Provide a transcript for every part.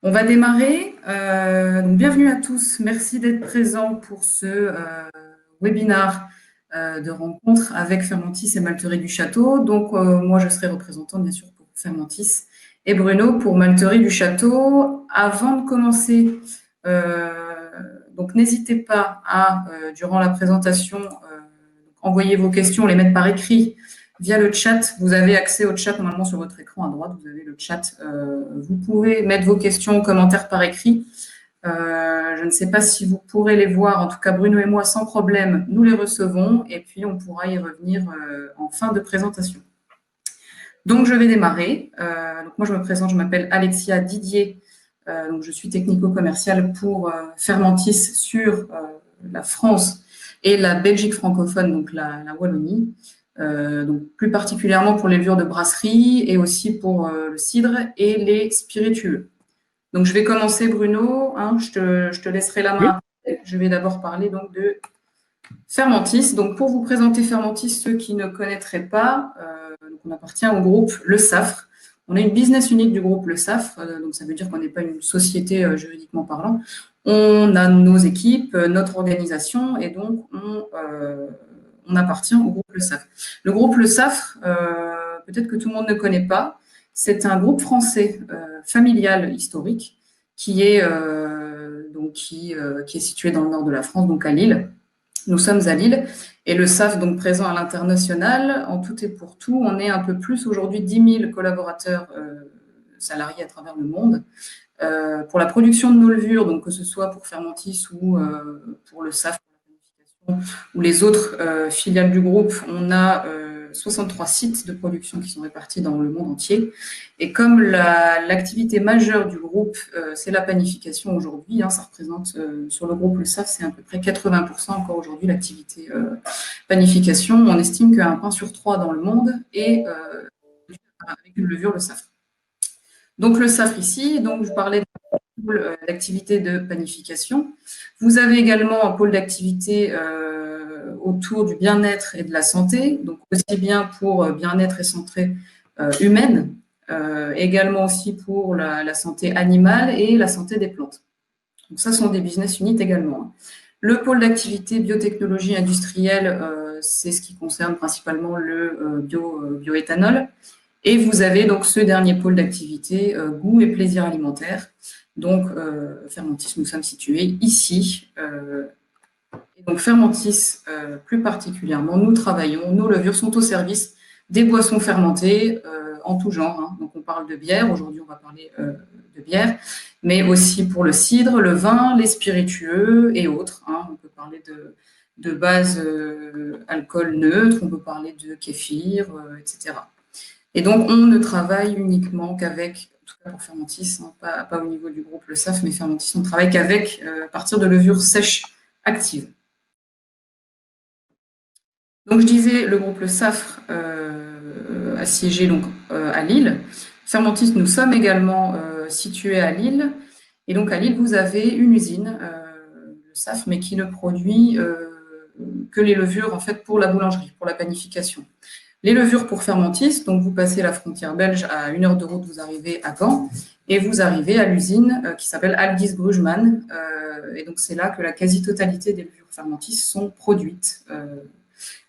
On va démarrer. Donc bienvenue à tous. Merci d'être présents pour ce webinar de rencontre avec Fermentis et Malterie du Château. Donc moi, je serai représentante bien sûr pour Fermentis et Bruno pour Malterie du Château. Avant de commencer, donc n'hésitez pas à, durant la présentation, envoyer vos questions, les mettre par écrit via le chat. Vous avez accès au chat normalement sur votre écran à droite. Vous avez le chat. Vous pouvez mettre vos questions, commentaires par écrit. Je ne sais pas si vous pourrez les voir. En tout cas, Bruno et moi, sans problème, nous les recevons et puis on pourra y revenir en fin de présentation. Donc, je vais démarrer. Donc, moi, je me présente. Je m'appelle Alexia Didier. Donc, je suis technico-commerciale pour Fermentis sur la France et la Belgique francophone, donc la Wallonie. Donc plus particulièrement pour les levures de brasserie et aussi pour le cidre et les spiritueux. Donc je vais commencer, Bruno, hein, je te laisserai la main. Je vais d'abord parler donc de Fermentis. Donc pour vous présenter Fermentis, ceux qui ne connaîtraient pas, donc on appartient au groupe Le Safre. On est une business unit du groupe Le Safre, donc ça veut dire qu'on n'est pas une société juridiquement parlant. On a nos équipes, notre organisation, et donc on appartient au groupe Le Safre. Le groupe Le Safre, peut-être que tout le monde ne connaît pas, c'est un groupe français familial historique qui est, qui est situé dans le nord de la France, donc à Lille. Nous sommes à Lille et le SAF, donc présent à l'international, en tout et pour tout, on est un peu plus aujourd'hui 10 000 collaborateurs salariés à travers le monde. Pour la production de nos levures, donc que ce soit pour Fermentis ou pour le SAF, ou les autres filiales du groupe, on a 63 sites de production qui sont répartis dans le monde entier. Et comme l'activité majeure du groupe, c'est la panification aujourd'hui, ça représente sur le groupe Le SAF, c'est à peu près 80% encore aujourd'hui l'activité panification. On estime qu'un pain sur 3 dans le monde est avec une levure Le SAF. Donc le SAF ici, donc je parlais pôle d'activité de panification. Vous avez également un pôle d'activité autour du bien-être et de la santé, donc aussi bien pour bien-être et santé humaine, également aussi pour la santé animale et la santé des plantes. Donc ça sont des business units également. Le pôle d'activité biotechnologie industrielle, c'est ce qui concerne principalement le bioéthanol. Et vous avez donc ce dernier pôle d'activité, goût et plaisir alimentaire. Donc, Fermentis, nous sommes situés ici. Et donc, Fermentis, plus particulièrement, nous travaillons, nos levures sont au service des boissons fermentées en tout genre. Donc, on parle de bière. Aujourd'hui, on va parler de bière, mais aussi pour le cidre, le vin, les spiritueux et autres. On peut parler de base alcool neutre, on peut parler de kéfir, etc. Et donc, on ne travaille uniquement qu'avec, en tout cas pour Fermentis, pas au niveau du groupe Le SAF, mais Fermentis, on travaille qu'avec, à partir de levures sèches actives. Donc, je disais, le groupe Le Safre assiégé donc, à Lille. Fermentis, nous sommes également situés à Lille. Et donc, à Lille, vous avez une usine, le SAF, mais qui ne produit que les levures, en fait, pour la boulangerie, pour la panification. Les levures pour Fermentis, donc vous passez la frontière belge à 1 heure de route, vous arrivez à Gand et vous arrivez à l'usine qui s'appelle Aldis Brugman. Et donc c'est là que la quasi-totalité des levures Fermentis sont produites.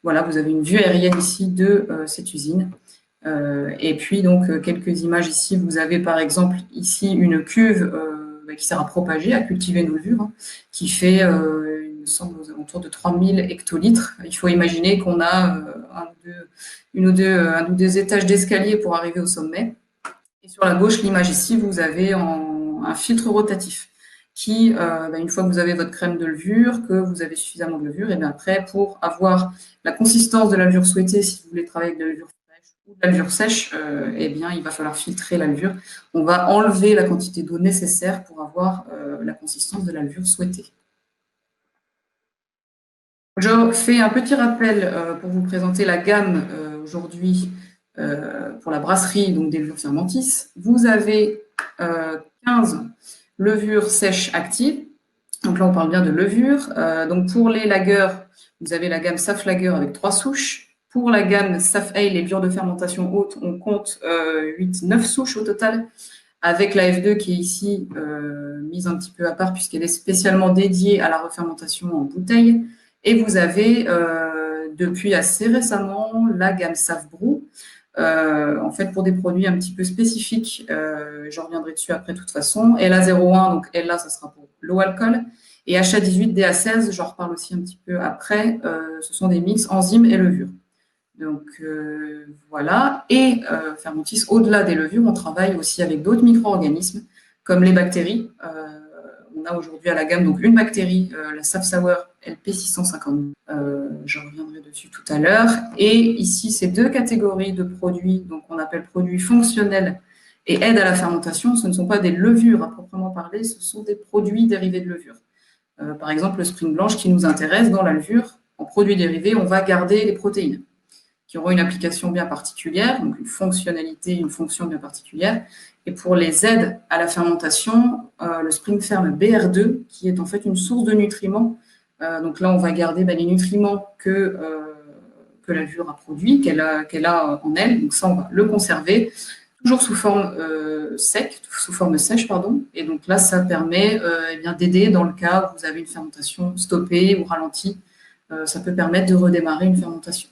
Voilà, vous avez une vue aérienne ici de cette usine. Et puis donc quelques images ici. Vous avez par exemple ici une cuve qui sert à propager, à cultiver nos levures, qui fait il me semble aux alentours de 3000 hectolitres. Il faut imaginer qu'on a un ou deux étages d'escalier pour arriver au sommet. Et sur la gauche, l'image ici, vous avez un filtre rotatif qui, une fois que vous avez votre crème de levure, que vous avez suffisamment de levure, et bien après, pour avoir la consistance de la levure souhaitée, si vous voulez travailler avec de la levure fraîche ou de la levure sèche, il va falloir filtrer la levure. On va enlever la quantité d'eau nécessaire pour avoir la consistance de la levure souhaitée. Je fais un petit rappel pour vous présenter la gamme aujourd'hui pour la brasserie donc des levures Fermentis. Vous avez 15 levures sèches actives. Donc là, on parle bien de levures. Donc pour les lagers, vous avez la gamme SAF Lager avec 3 souches. Pour la gamme SAF Ale, les levures de fermentation haute, on compte 8-9 souches au total. avec la F2 qui est ici mise un petit peu à part puisqu'elle est spécialement dédiée à la refermentation en bouteille. Et vous avez depuis assez récemment la gamme Savbrou, en fait pour des produits un petit peu spécifiques. J'en reviendrai dessus après de toute façon. LA01, donc LA, ça sera pour l'eau alcool. Et HA18, DA16, j'en reparle aussi un petit peu après, ce sont des mix enzymes et levures. Donc voilà. Et Fermentis, au-delà des levures, on travaille aussi avec d'autres micro-organismes, comme les bactéries. On a aujourd'hui à la gamme donc une bactérie, la Safsour LP650. J'en reviendrai dessus tout à l'heure. Et ici, ces deux catégories de produits, donc on appelle produits fonctionnels et aide à la fermentation, ce ne sont pas des levures à proprement parler, ce sont des produits dérivés de levure. Par exemple, le spring blanche qui nous intéresse dans la levure, en produits dérivés, on va garder les protéines qui auront une application bien particulière, donc une fonctionnalité, une fonction bien particulière. Et pour les aides à la fermentation, le Spring Ferm BR2, qui est en fait une source de nutriments. Donc là, on va garder les nutriments que la levure a produit, qu'elle a en elle. Donc ça, on va le conserver, toujours sous forme sèche, pardon. Et donc là, ça permet d'aider dans le cas où vous avez une fermentation stoppée ou ralentie. Ça peut permettre de redémarrer une fermentation.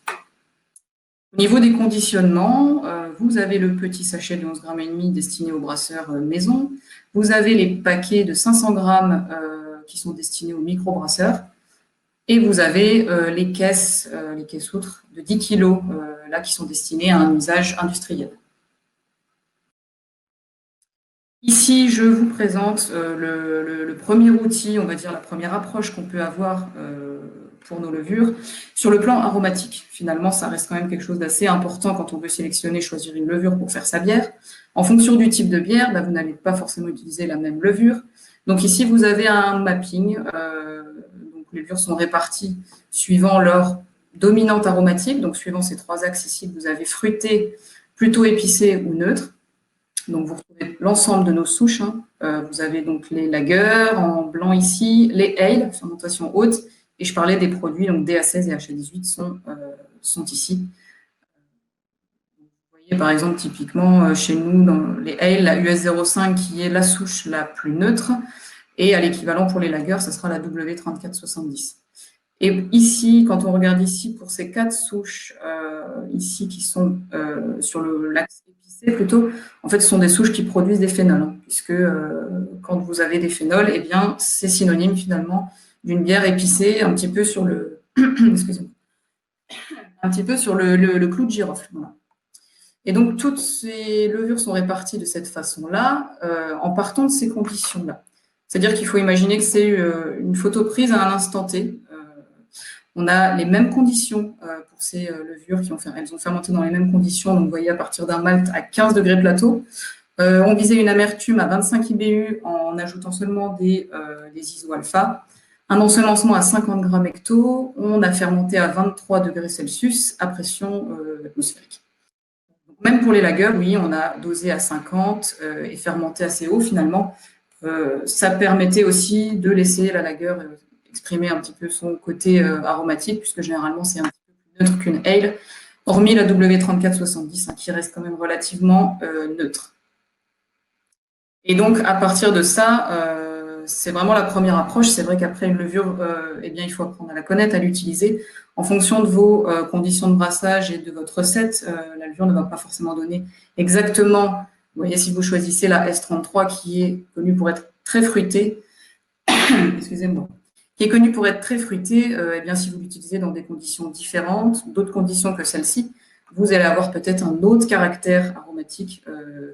Au niveau des conditionnements, vous avez le petit sachet de 11,5 grammes destiné aux brasseurs maison. Vous avez les paquets de 500 grammes qui sont destinés aux micro-brasseurs. Et vous avez les caisses outres de 10 kilos là, qui sont destinées à un usage industriel. Ici, je vous présente le premier outil, on va dire la première approche qu'on peut avoir pour nos levures. Sur le plan aromatique, finalement, ça reste quand même quelque chose d'assez important quand on veut sélectionner, choisir une levure pour faire sa bière. En fonction du type de bière, vous n'allez pas forcément utiliser la même levure. Donc ici, vous avez un mapping. Donc les levures sont réparties suivant leur dominante aromatique. Donc suivant ces trois axes ici, vous avez fruité, plutôt épicé ou neutre. Donc, vous retrouvez l'ensemble de nos souches. Vous avez donc les lagers en blanc ici, les ale, fermentation haute, et je parlais des produits, donc DA16 et HA18 sont ici. Vous voyez par exemple typiquement chez nous dans les ale, la US05 qui est la souche la plus neutre, et à l'équivalent pour les lagers, ce sera la W3470. Et ici, quand on regarde ici pour ces 4 souches ici qui sont sur l'axe épicé plutôt, en fait, ce sont des souches qui produisent des phénols, puisque quand vous avez des phénols, eh bien, c'est synonyme finalement d'une bière épicée, un petit peu sur le, excusez-moi, un petit peu sur le clou de girofle. Voilà. Et donc, toutes ces levures sont réparties de cette façon-là, en partant de ces conditions-là. C'est-à-dire qu'il faut imaginer que c'est une photo prise à un instant T. On a les mêmes conditions pour ces levures elles ont fermenté dans les mêmes conditions. Donc, vous voyez, à partir d'un malt à 15 degrés plateau. On visait une amertume à 25 IBU en ajoutant seulement des iso-alpha. Un ensemencement à 50 grammes hecto. On a fermenté à 23 degrés Celsius à pression atmosphérique. Donc, même pour les lagers, oui, on a dosé à 50 et fermenté assez haut finalement. Ça permettait aussi de laisser la lager exprimer un petit peu son côté aromatique, puisque généralement c'est un petit peu plus neutre qu'une ale, hormis la W3470, qui reste quand même relativement neutre. Et donc, à partir de ça, c'est vraiment la première approche. C'est vrai qu'après une levure, il faut apprendre à la connaître, à l'utiliser. En fonction de vos conditions de brassage et de votre recette, la levure ne va pas forcément donner exactement. Vous voyez, si vous choisissez la S33, qui est connue pour être très fruitée, excusez-moi, qui est connue pour être très fruitée, si vous l'utilisez dans des conditions différentes, d'autres conditions que celle-ci, vous allez avoir peut-être un autre caractère aromatique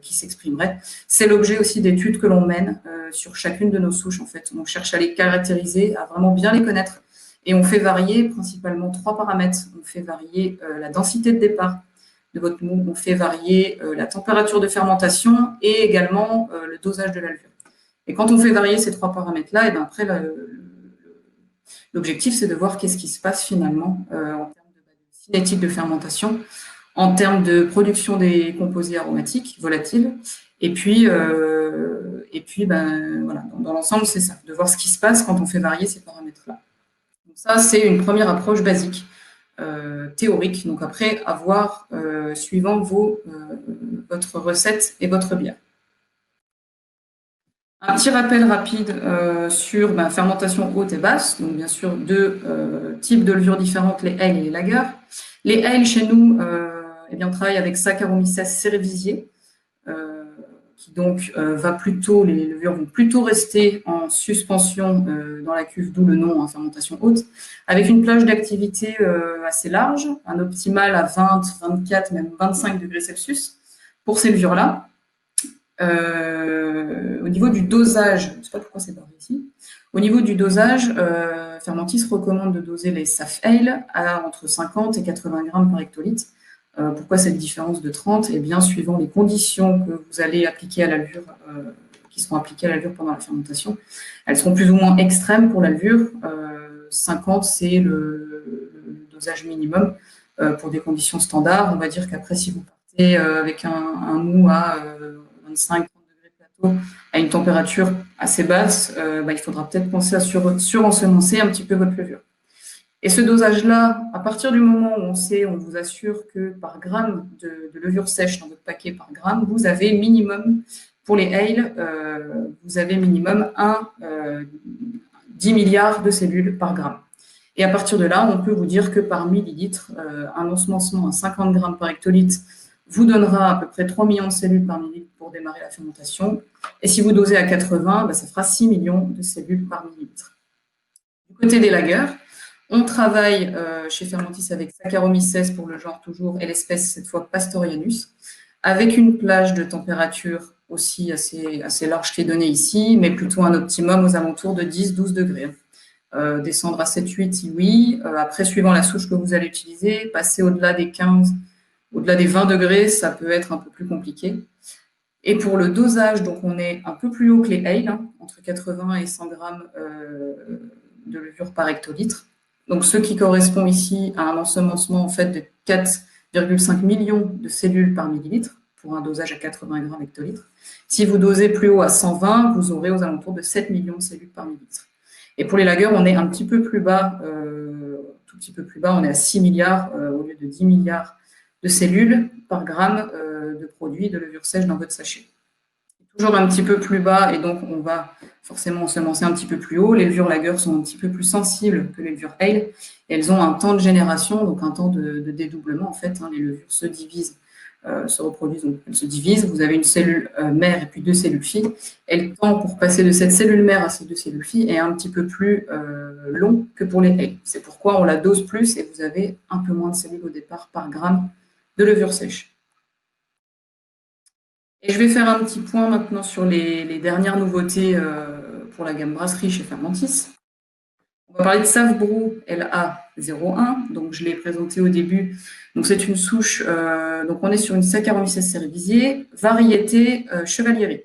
qui s'exprimerait. C'est l'objet aussi d'études que l'on mène sur chacune de nos souches, en fait. On cherche à les caractériser, à vraiment bien les connaître. Et on fait varier principalement 3 paramètres. On fait varier la densité de départ de votre mou, on fait varier la température de fermentation et également le dosage de la levure. Et quand on fait varier ces 3 paramètres-là, et après, l'objectif, c'est de voir qu'est-ce qui se passe finalement en termes de cinétique de fermentation, en termes de production des composés aromatiques volatiles. Et puis voilà, dans l'ensemble, c'est ça, de voir ce qui se passe quand on fait varier ces paramètres-là. Donc ça, c'est une première approche basique, théorique. Donc après, à voir suivant votre recette et votre bière. Un petit rappel rapide sur fermentation haute et basse. Donc, bien sûr, deux types de levures différentes, les ale et les lagers. Les ale, chez nous, eh bien, on travaille avec Saccharomyces cerevisiae, qui donc les levures vont plutôt rester en suspension dans la cuve, d'où le nom, fermentation haute, avec une plage d'activité assez large, un optimal à 20, 24, même 25 degrés Celsius pour ces levures-là. Au niveau du dosage, je ne sais pas pourquoi c'est barré ici. Au niveau du dosage, Fermentis recommande de doser les SAF Ale à entre 50 et 80 grammes par hectolitre. Pourquoi cette différence de 30? Eh bien, suivant les conditions que vous allez appliquer à la levure, qui seront appliquées à la levure pendant la fermentation, elles seront plus ou moins extrêmes pour la levure. 50, c'est le dosage minimum pour des conditions standards. On va dire qu'après, si vous partez avec un mou à 25-30 degrés plateau à une température assez basse, il faudra peut-être penser à surensemencer un petit peu votre levure. Et ce dosage-là, à partir du moment où on vous assure que par gramme de levure sèche dans votre paquet par gramme, vous avez minimum, pour les ale, vous avez minimum 10 milliards de cellules par gramme. Et à partir de là, on peut vous dire que par millilitre, un ensemencement à 50 grammes par hectolitre vous donnera à peu près 3 millions de cellules par millilitre pour démarrer la fermentation. Et si vous dosez à 80, ça fera 6 millions de cellules par millilitre. Du côté des lagers, on travaille chez Fermentis avec Saccharomyces pour le genre toujours et l'espèce cette fois Pastorianus, avec une plage de température aussi assez large qui est donnée ici, mais plutôt un optimum aux alentours de 10-12 degrés. Descendre à 7-8, oui. Après, suivant la souche que vous allez utiliser, passer au-delà des 15, au-delà des 20 degrés, ça peut être un peu plus compliqué. Et pour le dosage, donc on est un peu plus haut que les ale, entre 80 et 100 grammes de levure par hectolitre. Donc ce qui correspond ici à un ensemencement en fait de 4,5 millions de cellules par millilitre pour un dosage à 80 grammes hectolitre. Si vous dosez plus haut à 120, vous aurez aux alentours de 7 millions de cellules par millilitre. Et pour les lagers, on est un petit peu plus bas, tout petit peu plus bas, on est à 6 milliards au lieu de 10 milliards de cellules par gramme de produit de levure sèche dans votre sachet. Toujours un petit peu plus bas, et donc on va forcément ensemencer un petit peu plus haut. Les levures lagers sont un petit peu plus sensibles que les levures ale, et elles ont un temps de génération, donc un temps de dédoublement en fait. Les levures se divisent, se reproduisent, donc elles se divisent. Vous avez une cellule mère et puis deux cellules filles. Et le temps pour passer de cette cellule mère à ces deux cellules filles est un petit peu plus long que pour les ale. C'est pourquoi on la dose plus et vous avez un peu moins de cellules au départ par gramme de levure sèche. Et je vais faire un petit point maintenant sur les dernières nouveautés pour la gamme brasserie chez Fermentis. On va parler de Save Brew LA01, donc je l'ai présenté au début. Donc c'est une souche, donc on est sur une Saccharomyces cerevisiae, variété chevalieri.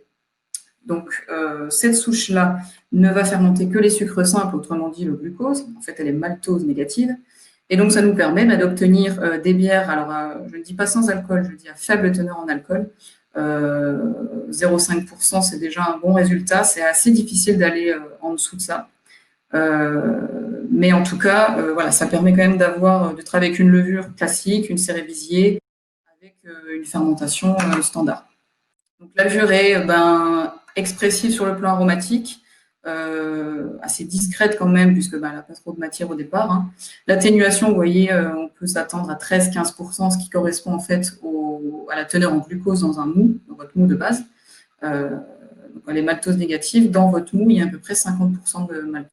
Donc cette souche-là ne va fermenter que les sucres simples, autrement dit le glucose. En fait, elle est maltose négative. Et donc ça nous permet d'obtenir des bières, alors je ne dis pas sans alcool, je dis à faible teneur en alcool. 0,5%, c'est déjà un bon résultat. C'est assez difficile d'aller en dessous de ça. Mais en tout cas, voilà, ça permet quand même de travailler avec une levure classique, une cérévisier, avec une fermentation standard. Donc la levure est expressive sur le plan aromatique, assez discrète quand même, puisque elle n'a pas trop de matière au départ. L'atténuation, vous voyez, on peut s'attendre à 13-15%, ce qui correspond en fait à la teneur en glucose dans un mou, dans votre mou de base. Donc elle est maltose négative. Dans votre mou, il y a à peu près 50% de maltose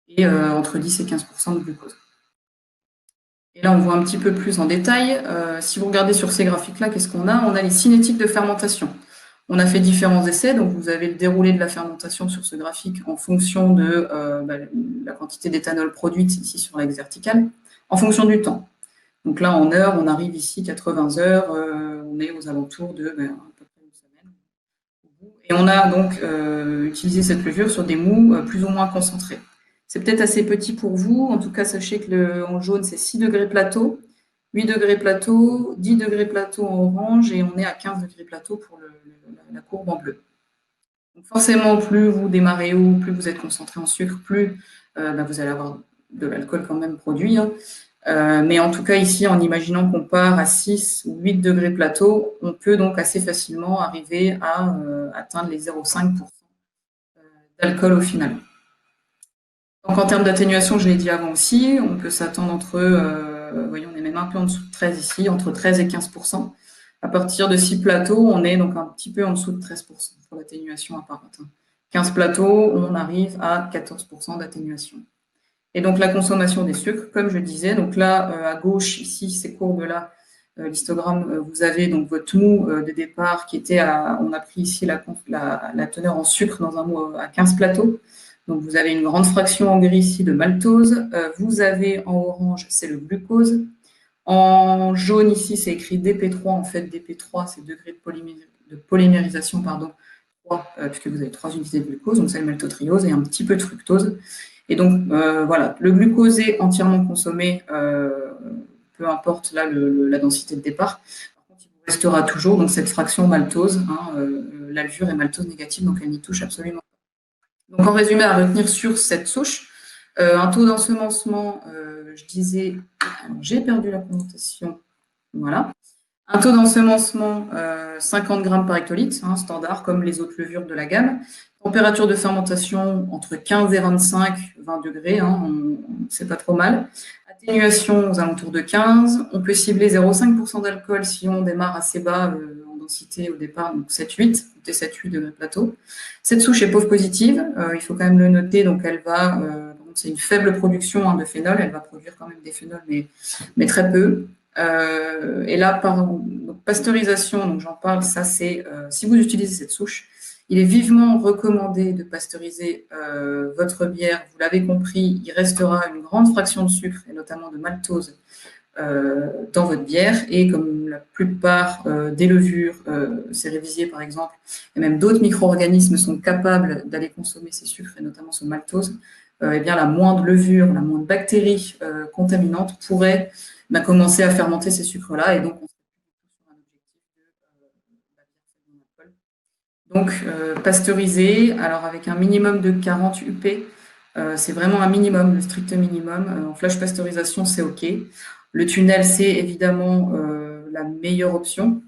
et entre 10 et 15% de glucose. Et là, on voit un petit peu plus en détail. Si vous regardez sur ces graphiques-là, qu'est-ce qu'on a? On a les cinétiques de fermentation. On a fait différents essais, donc vous avez le déroulé de la fermentation sur ce graphique en fonction de la quantité d'éthanol produite ici sur l'axe vertical, en fonction du temps. Donc là, en heures, on arrive ici 80 heures, on est aux alentours de à peu près une semaine. Et on a donc utilisé cette levure sur des mous plus ou moins concentrés. C'est peut-être assez petit pour vous, en tout cas, sachez que en jaune, c'est 6 degrés plateau, 8 degrés plateau, 10 degrés plateau en orange, et on est à 15 degrés plateau pour la courbe en bleu. Donc forcément, plus vous démarrez haut, plus vous êtes concentré en sucre, plus vous allez avoir de l'alcool quand même produit. Mais en tout cas, ici, en imaginant qu'on part à 6 ou 8 degrés plateau, on peut donc assez facilement arriver à atteindre les 0,5% d'alcool au final. Donc en termes d'atténuation, je l'ai dit avant aussi, on peut s'attendre entre, voyons, on est même un peu en dessous de 13 ici, entre 13 et 15%. À partir de 6 plateaux, on est donc un petit peu en dessous de 13% pour l'atténuation apparente. 15 plateaux, on arrive à 14% d'atténuation. Et donc la consommation des sucres, comme je disais, donc là à gauche, ici, ces courbes-là, l'histogramme, vous avez donc votre mou de départ qui était on a pris ici la teneur en sucre dans un mou à 15 plateaux. Donc vous avez une grande fraction en gris ici de maltose. Vous avez en orange, c'est le glucose. En jaune ici, c'est écrit DP3. En fait, DP3, c'est degré de polymérisation, pardon, 3, puisque vous avez 3 unités de glucose, donc c'est le maltotriose et un petit peu de fructose. Et donc, voilà, le glucose est entièrement consommé, peu importe là la densité de départ. Par contre, il vous restera toujours donc, cette fraction maltose. La levure est maltose négative, donc elle n'y touche absolument pas. Donc, en résumé, à retenir sur cette souche, un taux d'ensemencement, je disais, j'ai perdu la présentation, voilà. Un taux d'ensemencement, 50 grammes par hectolitre, standard, comme les autres levures de la gamme. Température de fermentation entre 15 et 25, 20 degrés, c'est pas trop mal. Atténuation aux alentours de 15. On peut cibler 0,5% d'alcool si on démarre assez bas en densité au départ, donc 7-8, comptez 7-8 degrés plateau. Cette souche est pauvre positive, il faut quand même le noter, donc elle va, c'est une faible production de phénol, elle va produire quand même des phénols, mais très peu. Et là, donc, pasteurisation, donc j'en parle, ça c'est, si vous utilisez cette souche, il est vivement recommandé de pasteuriser votre bière. Vous l'avez compris, il restera une grande fraction de sucre et notamment de maltose dans votre bière. Et comme la plupart des levures, cérévisier par exemple, et même d'autres micro-organismes sont capables d'aller consommer ces sucres et notamment ce maltose, eh bien la moindre levure, la moindre bactérie contaminante pourrait commencer à fermenter ces sucres-là et donc on serait sur un objectif de donc, pasteurisé, alors avec un minimum de 40 UP, c'est vraiment un minimum, le strict minimum. En flash pasteurisation, c'est OK. Le tunnel, c'est évidemment la meilleure option.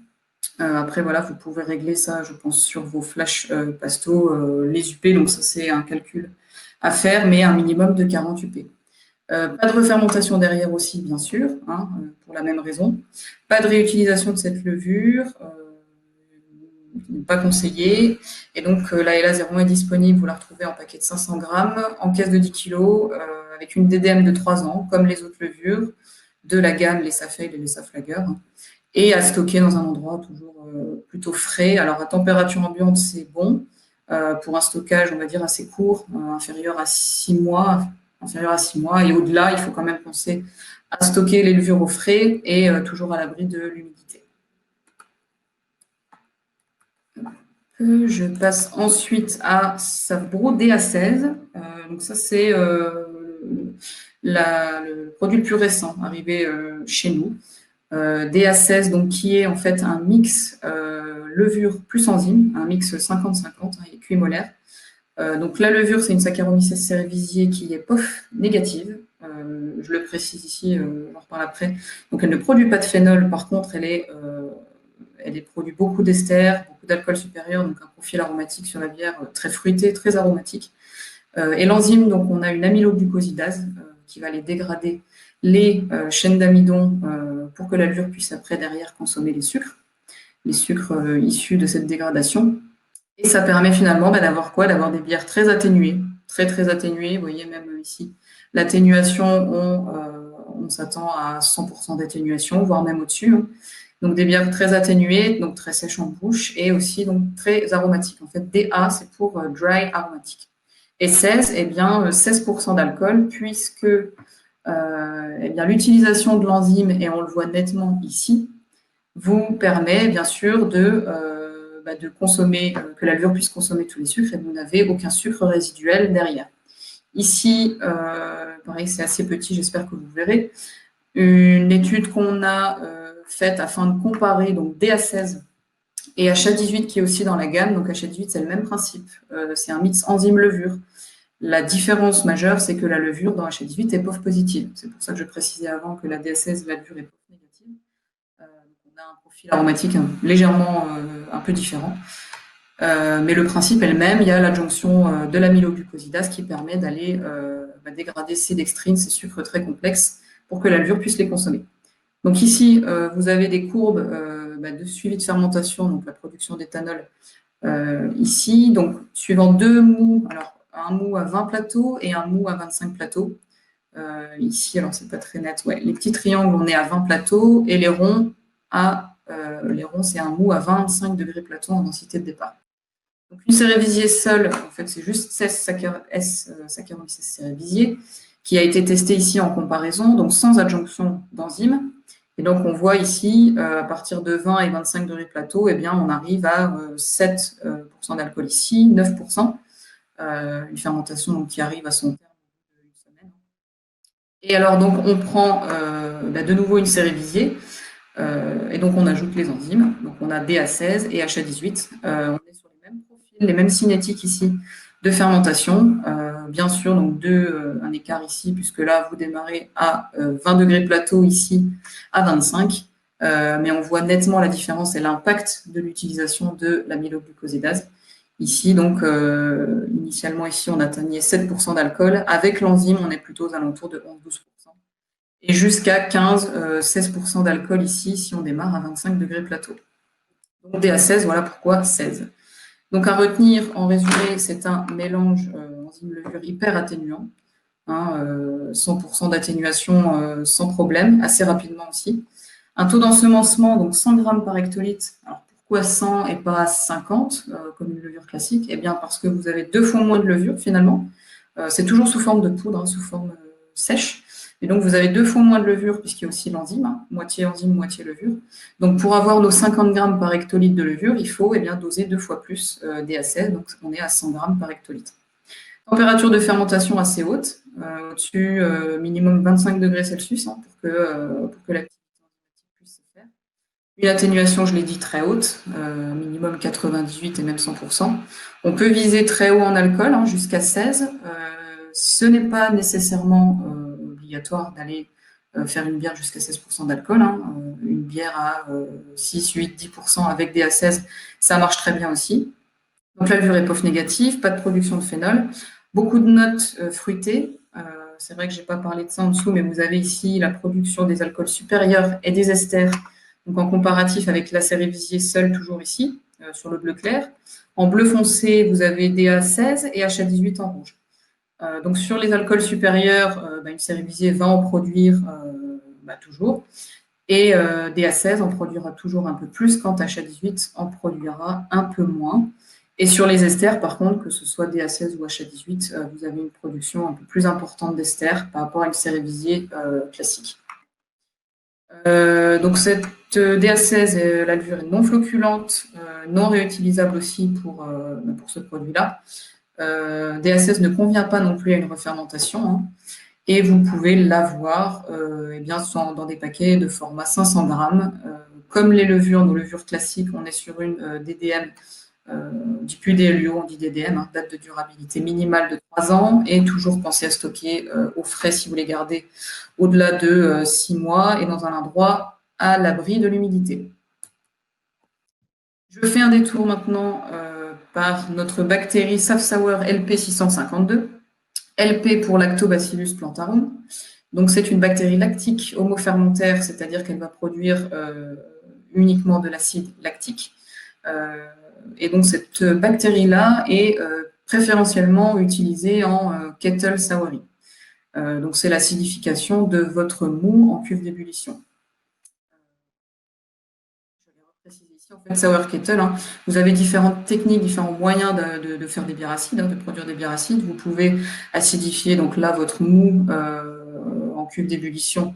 Après, voilà, vous pouvez régler ça, je pense, sur vos flash pasto, les UP, donc ça, c'est un calcul à faire, mais un minimum de 40 UP. Pas de refermentation derrière aussi, bien sûr, pour la même raison. Pas de réutilisation de cette levure, pas conseillé. Et donc, la LA01 est disponible, vous la retrouvez en paquet de 500 grammes, en caisse de 10 kg, avec une DDM de 3 ans, comme les autres levures de la gamme, les Safale et les Saflager, et à stocker dans un endroit toujours plutôt frais. Alors, à température ambiante, c'est bon. Pour un stockage, on va dire, assez court, inférieur à 6 mois, et au-delà, il faut quand même penser à stocker les levures au frais et toujours à l'abri de l'humidité. Je passe ensuite à Savebro DA16. Donc ça, c'est le produit le plus récent arrivé chez nous. DA16, donc, qui est en fait un mix levure plus enzyme, un mix 50-50 et cuimolaire. Donc la levure, c'est une Saccharomyces cerevisiae qui est POF négative. Je le précise ici, j'en reparle après. Donc elle ne produit pas de phénol, par contre elle produit beaucoup d'ester, beaucoup d'alcool supérieur, donc un profil aromatique sur la bière très fruité, très aromatique. Et l'enzyme, donc on a une amyloglucosidase qui va aller dégrader les chaînes d'amidon pour que la levure puisse après derrière consommer les sucres issus de cette dégradation. Et ça permet finalement d'avoir quoi? D'avoir des bières très atténuées, très très atténuées. Vous voyez même ici, l'atténuation, on s'attend à 100% d'atténuation, voire même au-dessus. Donc des bières très atténuées, donc très sèches en bouche, et aussi donc très aromatiques. En fait, DA, c'est pour dry aromatique. Et 16, eh bien 16% d'alcool, puisque eh bien, l'utilisation de l'enzyme, et on le voit nettement ici, vous permet bien sûr de consommer, que la levure puisse consommer tous les sucres et vous n'avez aucun sucre résiduel derrière. Ici, pareil, c'est assez petit, j'espère que vous verrez. Une étude qu'on a faite afin de comparer donc DA16 et HA18 qui est aussi dans la gamme. Donc HA18, c'est le même principe. C'est un mix enzyme-levure. La différence majeure, c'est que la levure dans HA18 est POF positive. C'est pour ça que je précisais avant que la DA16, la levure est POF négative. On a un profil aromatique légèrement un peu différent. Mais le principe est le même, il y a l'adjonction de l'amyloglucosidase qui permet d'aller dégrader ces dextrines, ces sucres très complexes, pour que la levure puisse les consommer. Donc ici, vous avez des courbes de suivi de fermentation, donc la production d'éthanol ici, donc suivant deux mous, alors un mou à 20 plateaux et un mou à 25 plateaux. Ici, alors c'est pas très net, ouais, les petits triangles, on est à 20 plateaux et les ronds, c'est un mou à 25 degrés plateau en densité de départ. Donc une cérévisier seule, en fait, c'est juste Saccharomyces cerevisiae, qui a été testé ici en comparaison, donc sans adjonction d'enzymes. Et donc on voit ici, à partir de 20 et 25 degrés plateau, eh bien, on arrive à 7% d'alcool ici, 9%, une fermentation donc, qui arrive à son terme d'une semaine. Et alors donc on prend de nouveau une cérévisier, et donc on ajoute les enzymes. Donc on a DA16 et HA18. On est sur les mêmes profils, les mêmes cinétiques ici de fermentation. Bien sûr, donc un écart ici, puisque là vous démarrez à 20 degrés plateau, ici à 25. Mais on voit nettement la différence et l'impact de l'utilisation de l'amyloglucosidase. Ici, donc, initialement, ici, on atteignait 7% d'alcool. Avec l'enzyme, on est plutôt aux alentours de 11-12%. Et jusqu'à 15-16% d'alcool ici, si on démarre à 25 degrés plateau. Donc DA16, voilà pourquoi 16. Donc à retenir, en résumé, c'est un mélange enzyme-levure hyper atténuant. 100% d'atténuation sans problème, assez rapidement aussi. Un taux d'ensemencement, donc 100 grammes par hectolitre. Alors pourquoi 100 et pas 50, comme une levure classique? Eh bien parce que vous avez 2 fois moins de levure finalement. C'est toujours sous forme de poudre, sous forme sèche. Et donc vous avez 2 fois moins de levure puisqu'il y a aussi l'enzyme, moitié enzyme, moitié levure. Donc pour avoir nos 50 grammes par hectolitre de levure, il faut doser 2 fois plus DA16, donc on est à 100 grammes par hectolitre. Température de fermentation assez haute, au-dessus minimum 25 degrés Celsius pour que l'activité puisse se faire. Une atténuation, je l'ai dit, très haute, minimum 98 et même 100%. On peut viser très haut en alcool, jusqu'à 16. Ce n'est pas nécessairement obligatoire d'aller faire une bière jusqu'à 16% d'alcool. Une bière à 6, 8, 10% avec des A16, ça marche très bien aussi. Donc la levure est POF négative, pas de production de phénol, beaucoup de notes fruitées. C'est vrai que je n'ai pas parlé de ça en dessous, mais vous avez ici la production des alcools supérieurs et des esters, donc en comparatif avec la cérévisier seule, toujours ici, sur le bleu clair. En bleu foncé, vous avez DA16 et HA18 en rouge. Donc sur les alcools supérieurs, une cérévisier va en produire toujours. Et DA16 en produira toujours un peu plus, quand HA18 en produira un peu moins. Et sur les esters, par contre, que ce soit DA16 ou HA18, vous avez une production un peu plus importante d'esters par rapport à une cérévisier classique. Donc cette DA16, la levure est non flocculante, non réutilisable aussi pour ce produit-là. DA16 ne convient pas non plus à une refermentation, et vous pouvez l'avoir dans des paquets de format 500 grammes. Comme les levures, nos levures classiques, on est sur une DDM du PUDLUO, on dit DDM, date de durabilité minimale de 3 ans, et toujours pensez à stocker au frais si vous les gardez au-delà de 6 mois et dans un endroit à l'abri de l'humidité. Je fais un détour maintenant par notre bactérie Saft-Sauer LP652. LP pour Lactobacillus plantarum. Donc c'est une bactérie lactique homofermentaire, c'est-à-dire qu'elle va produire uniquement de l'acide lactique. Et donc cette bactérie-là est préférentiellement utilisée en kettle souring. Donc c'est l'acidification de votre mou en cuve d'ébullition. En fait, sour kettle, vous avez différentes techniques, différents moyens de faire des bières acides, de produire des bières acides. Vous pouvez acidifier donc là votre mou en cuve d'ébullition.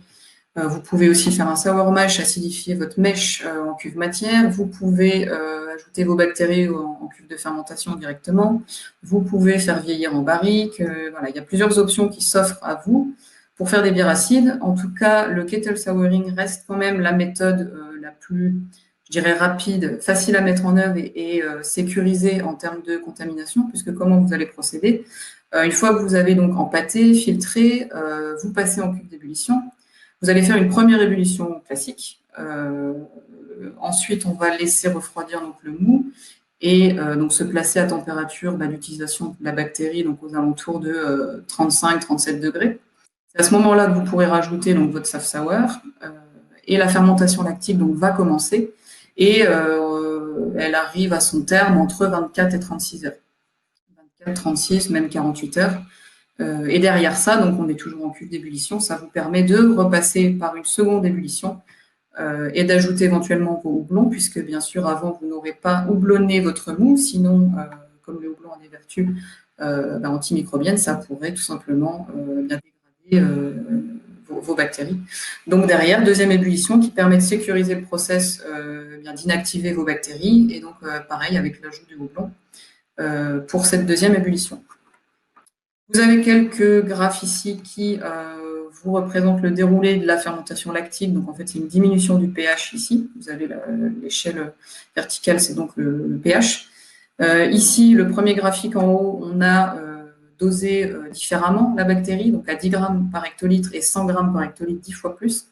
Vous pouvez aussi faire un sour mash, acidifier votre mèche en cuve matière. Vous pouvez ajouter vos bactéries en cuve de fermentation directement. Vous pouvez faire vieillir en barrique. Voilà, il y a plusieurs options qui s'offrent à vous pour faire des bières acides. En tout cas, le kettle souring reste quand même la méthode la plus, je dirais, rapide, facile à mettre en œuvre et sécurisée en termes de contamination, puisque comment vous allez procéder? Une fois que vous avez donc empâté, filtré, vous passez en cuve d'ébullition. Vous allez faire une première ébullition classique. Ensuite, on va laisser refroidir donc le mou. et donc se placer à température d'utilisation de la bactérie, donc aux alentours de 35-37 degrés. C'est à ce moment-là que vous pourrez rajouter donc, votre soft sour et la fermentation lactique donc, va commencer et elle arrive à son terme entre 24 et 36 heures. 24, 36, même 48 heures. Et derrière ça, donc on est toujours en cuve d'ébullition, ça vous permet de repasser par une seconde ébullition et d'ajouter éventuellement vos houblons, puisque bien sûr, avant, vous n'aurez pas houblonné votre mou, sinon, comme le houblon a des vertus antimicrobiennes, ça pourrait tout simplement bien dégrader vos bactéries. Donc derrière, deuxième ébullition qui permet de sécuriser le process, d'inactiver vos bactéries, et donc pareil avec l'ajout du houblon pour cette deuxième ébullition. Vous avez quelques graphes ici qui vous représentent le déroulé de la fermentation lactique. Donc, en fait, c'est une diminution du pH ici. Vous avez l'échelle verticale, c'est donc le pH. Ici, le premier graphique en haut, on a dosé différemment la bactérie, donc à 10 grammes par hectolitre et 100 grammes par hectolitre, 10 fois plus.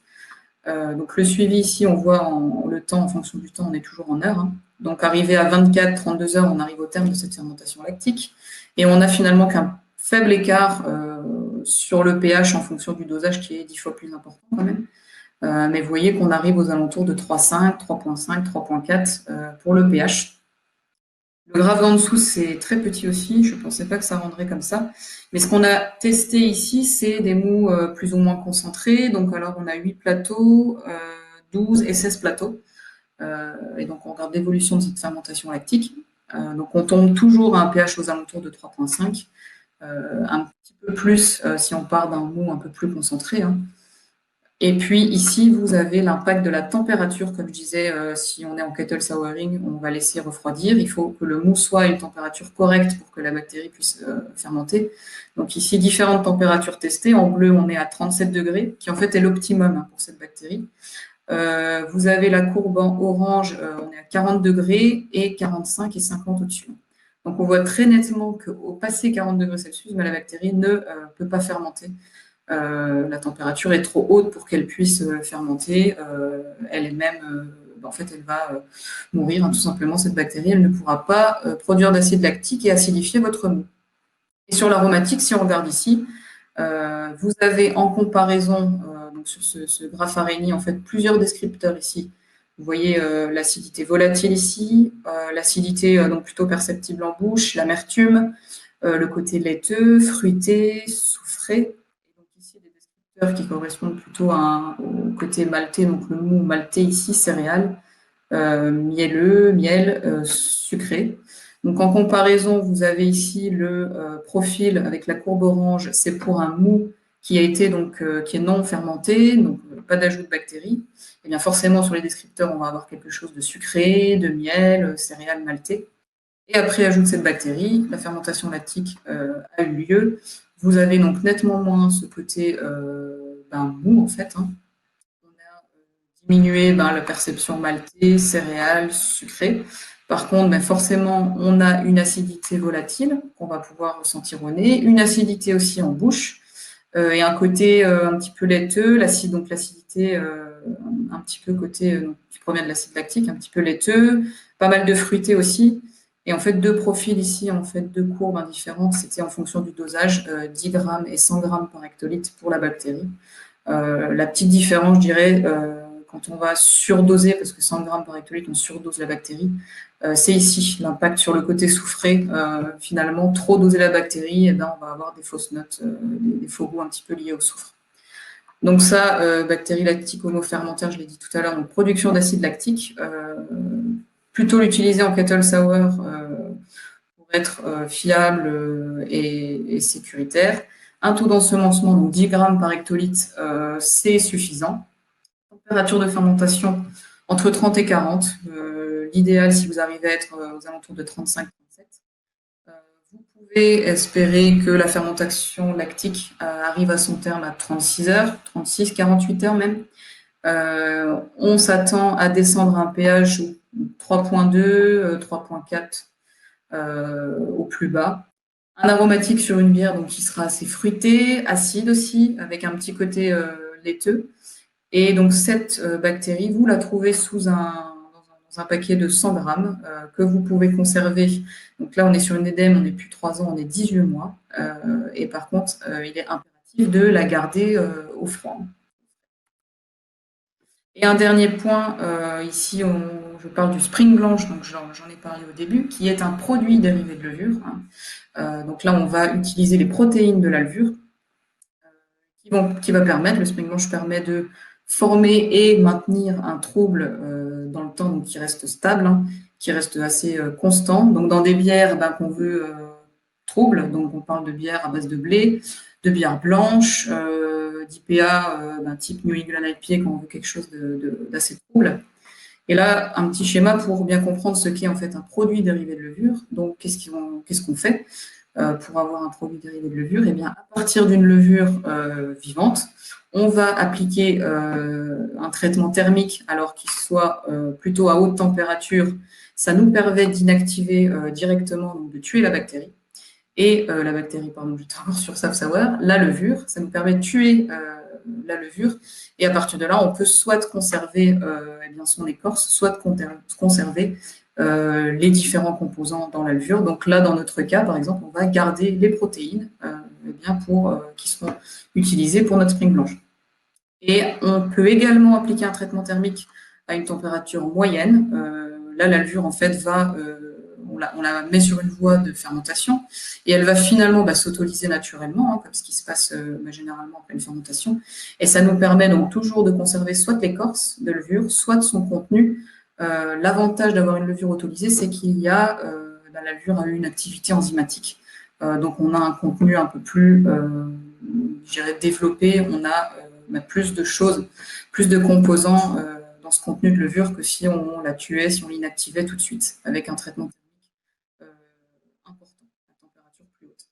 Donc, le suivi ici, on voit le temps, en fonction du temps, on est toujours en heures. Hein. Donc, arrivé à 24-32 heures, on arrive au terme de cette fermentation lactique. Et on a finalement qu'un faible écart sur le pH en fonction du dosage qui est 10 fois plus important quand même. Mais vous voyez qu'on arrive aux alentours de 3,5, 3,5, 3,4 pour le pH. Le graphe en dessous, c'est très petit aussi. Je ne pensais pas que ça rendrait comme ça. Mais ce qu'on a testé ici, c'est des mous plus ou moins concentrés. Donc, alors, on a 8 plateaux, 12 et 16 plateaux. Et donc, on regarde l'évolution de cette fermentation lactique. Donc, on tombe toujours à un pH aux alentours de 3,5. Un petit peu plus si on part d'un mou un peu plus concentré. Hein. Et puis ici, vous avez l'impact de la température. Comme je disais, si on est en kettle souring, on va laisser refroidir. Il faut que le mou soit à une température correcte pour que la bactérie puisse fermenter. Donc ici, différentes températures testées. En bleu, on est à 37 degrés, qui en fait est l'optimum hein, pour cette bactérie. Vous avez la courbe en orange, on est à 40 degrés et 45 et 50 au-dessus. Donc on voit très nettement qu'au passé 40 degrés Celsius, la bactérie ne peut pas fermenter. La température est trop haute pour qu'elle puisse fermenter. Elle est même, en fait, elle va mourir hein, tout simplement, cette bactérie. Elle ne pourra pas produire d'acide lactique et acidifier votre mou. Et sur l'aromatique, si on regarde ici, vous avez en comparaison, donc sur ce graphe araignée, en fait, plusieurs descripteurs ici. Vous voyez l'acidité volatile ici, l'acidité donc plutôt perceptible en bouche, l'amertume, le côté laiteux, fruité, soufré. Et donc ici, des descripteurs qui correspondent plutôt au côté maltais, donc le mou maltais ici, céréales, mielleux, miel, sucré. Donc en comparaison, vous avez ici le profil avec la courbe orange, c'est pour un mou qui a été donc qui est non fermenté, donc pas d'ajout de bactéries. Et bien forcément sur les descripteurs, on va avoir quelque chose de sucré, de miel, céréales maltais. Et après ajout de cette bactérie, la fermentation lactique a eu lieu. Vous avez donc nettement moins ce côté mou en fait. Hein. On a diminué la perception maltais, céréales, sucrées. Par contre, forcément, on a une acidité volatile qu'on va pouvoir ressentir au nez, une acidité aussi en bouche et un côté un petit peu laiteux, donc l'acidité un petit peu côté qui provient de l'acide lactique, un petit peu laiteux, pas mal de fruité aussi. Et en fait, deux profils ici, en fait, deux courbes différentes, c'était en fonction du dosage, 10 grammes et 100 grammes par hectolitre pour la bactérie. La petite différence, je dirais, quand on va surdoser, parce que 100 grammes par hectolitre, on surdose la bactérie, c'est ici l'impact sur le côté soufré. Finalement, trop doser la bactérie, on va avoir des fausses notes, des faux goûts un petit peu liés au soufre. Donc ça, bactéries lactiques homofermentaires, je l'ai dit tout à l'heure, donc production d'acide lactique, plutôt l'utiliser en kettle sour pour être fiable et sécuritaire. Un taux d'ensemencement, donc 10 grammes par hectolitre, c'est suffisant. Température de fermentation entre 30 et 40. L'idéal, si vous arrivez à être aux alentours de 35-37. Vous pouvez espérer que la fermentation lactique arrive à son terme à 36 heures, 36, 48 heures même. On s'attend à descendre à un pH 3,2, 3,4 au plus bas. Un aromatique sur une bière donc, qui sera assez fruité, acide aussi, avec un petit côté laiteux. Et donc, cette bactérie, vous la trouvez dans dans un paquet de 100 grammes que vous pouvez conserver. Donc là, on est sur une édème, on n'est plus 3 ans, on est 18 mois. Et par contre, il est impératif de la garder au froid. Et un dernier point, ici, je parle du spring blanche, donc j'en ai parlé au début, qui est un produit dérivé de levure. Donc là, on va utiliser les protéines de la levure qui va permettre, le spring blanche permet de former et maintenir un trouble dans le temps, donc qui reste stable, qui reste assez constant. Donc dans des bières qu'on veut trouble, donc on parle de bières à base de blé, de bières blanches, d'IPA type New England IPA quand on veut quelque chose d'assez trouble. Et là, un petit schéma pour bien comprendre ce qu'est en fait un produit dérivé de levure. Donc qu'est-ce qu'on fait pour avoir un produit dérivé de levure? Eh bien, à partir d'une levure vivante, on va appliquer un traitement thermique alors qu'il soit plutôt à haute température. Ça nous permet d'inactiver directement, donc de tuer la bactérie. Et la bactérie, pardon, j'étais encore sur Savoir, la levure, ça nous permet de tuer la levure. Et à partir de là, on peut soit conserver son écorce, soit conserver les différents composants dans la levure. Donc là, dans notre cas, par exemple, on va garder les protéines qui seront utilisées pour notre spring blanche. Et on peut également appliquer un traitement thermique à une température moyenne. Là, la levure, en fait, on la met sur une voie de fermentation et elle va finalement s'autolyser naturellement, comme ce qui se passe généralement après une fermentation. Et ça nous permet donc toujours de conserver soit l'écorce de levure, soit son contenu. L'avantage d'avoir une levure autolysée, c'est qu'il y a, la levure a eu une activité enzymatique. Donc on a un contenu un peu plus, développé, on a plus de choses, plus de composants dans ce contenu de levure que si on la tuait, si on l'inactivait tout de suite avec un traitement important, à température plus haute.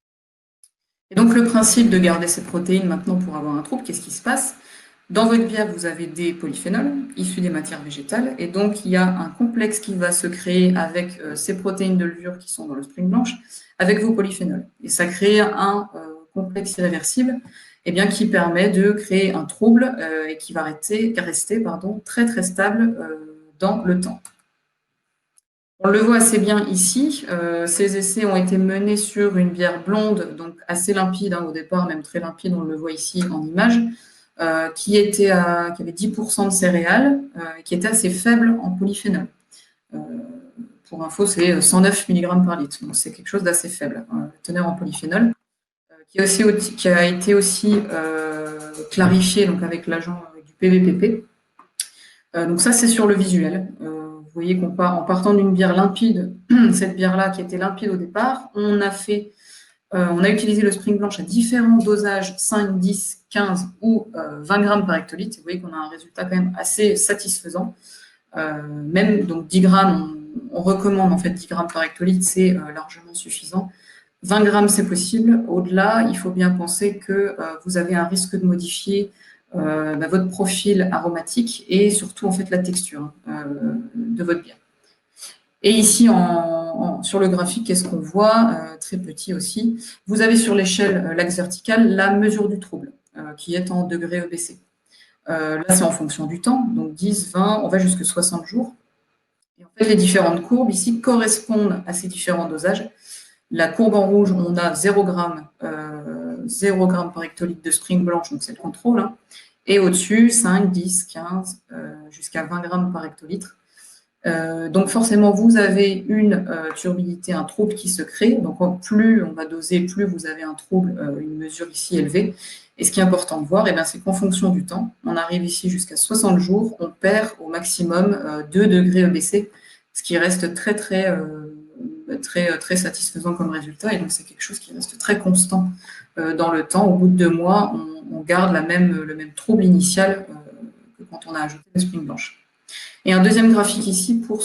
Et donc le principe de garder ces protéines maintenant pour avoir un trouble, qu'est-ce qui se passe? Dans votre bière, vous avez des polyphénols issus des matières végétales, et donc il y a un complexe qui va se créer avec ces protéines de levure qui sont dans le spring blanche, avec vos polyphénols. Et ça crée un complexe irréversible qui permet de créer un trouble et qui va rester très très stable dans le temps. On le voit assez bien ici. Ces essais ont été menés sur une bière blonde, donc assez limpide au départ, même très limpide, on le voit ici en image, qui avait 10% de céréales, qui était assez faible en polyphénol. Pour info, c'est 109 mg par litre, donc c'est quelque chose d'assez faible, teneur en polyphénol, qui a été aussi clarifié donc, avec l'agent du PVPP. Donc ça, c'est sur le visuel. Vous voyez qu'en partant d'une bière limpide, cette bière-là qui était limpide au départ, on a utilisé le spring blanche à différents dosages, 5, 10, 15 ou 20 grammes par hectolitre. Vous voyez qu'on a un résultat quand même assez satisfaisant. Même donc 10 grammes, on recommande en fait 10 grammes par hectolitre, c'est largement suffisant. 20 grammes, c'est possible. Au-delà, il faut bien penser que vous avez un risque de modifier votre profil aromatique et surtout en fait la texture de votre bière. Et ici, sur le graphique, qu'est-ce qu'on voit? Très petit aussi. Vous avez sur l'échelle l'axe vertical la mesure du trouble, qui est en degrés EBC. Là, c'est en fonction du temps, donc 10, 20, on va jusqu'à 60 jours. Et en fait, les différentes courbes ici correspondent à ces différents dosages. La courbe en rouge, on a 0 g par hectolitre de spring blanche, donc c'est le contrôle. Et au-dessus, 5, 10, 15, jusqu'à 20 grammes par hectolitre. Donc forcément, vous avez une turbidité, un trouble qui se crée. Donc plus on va doser, plus vous avez un trouble, une mesure ici élevée. Et ce qui est important de voir, c'est qu'en fonction du temps, on arrive ici jusqu'à 60 jours, on perd au maximum 2 degrés EBC, ce qui reste très, très, très, très satisfaisant comme résultat. Et donc c'est quelque chose qui reste très constant dans le temps. Au bout de 2 mois, on garde le même trouble initial que quand on a ajouté le spring blanche. Et un deuxième graphique ici pour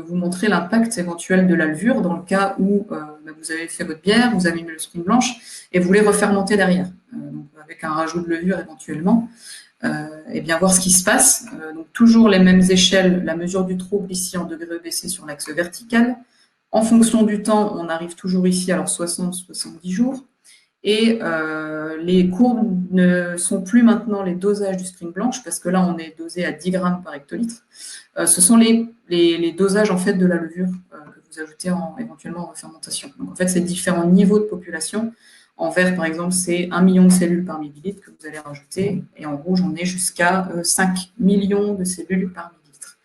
vous montrer l'impact éventuel de la levure dans le cas où vous avez fait votre bière, vous avez mis le spring blanche et vous voulez refermenter derrière, donc avec un rajout de levure éventuellement, et bien voir ce qui se passe. Donc toujours les mêmes échelles, la mesure du trouble ici en degrés EBC sur l'axe vertical. En fonction du temps, on arrive toujours ici, alors 60-70 jours. Et les courbes ne sont plus maintenant les dosages du spring blanche, parce que là, on est dosé à 10 grammes par hectolitre. Ce sont les dosages en fait, de la levure que vous ajoutez éventuellement en refermentation. Donc, en fait, c'est différents niveaux de population. En vert, par exemple, c'est 1 million de cellules par millilitre que vous allez rajouter. Et en rouge, on est jusqu'à 5 millions de cellules par millilitre.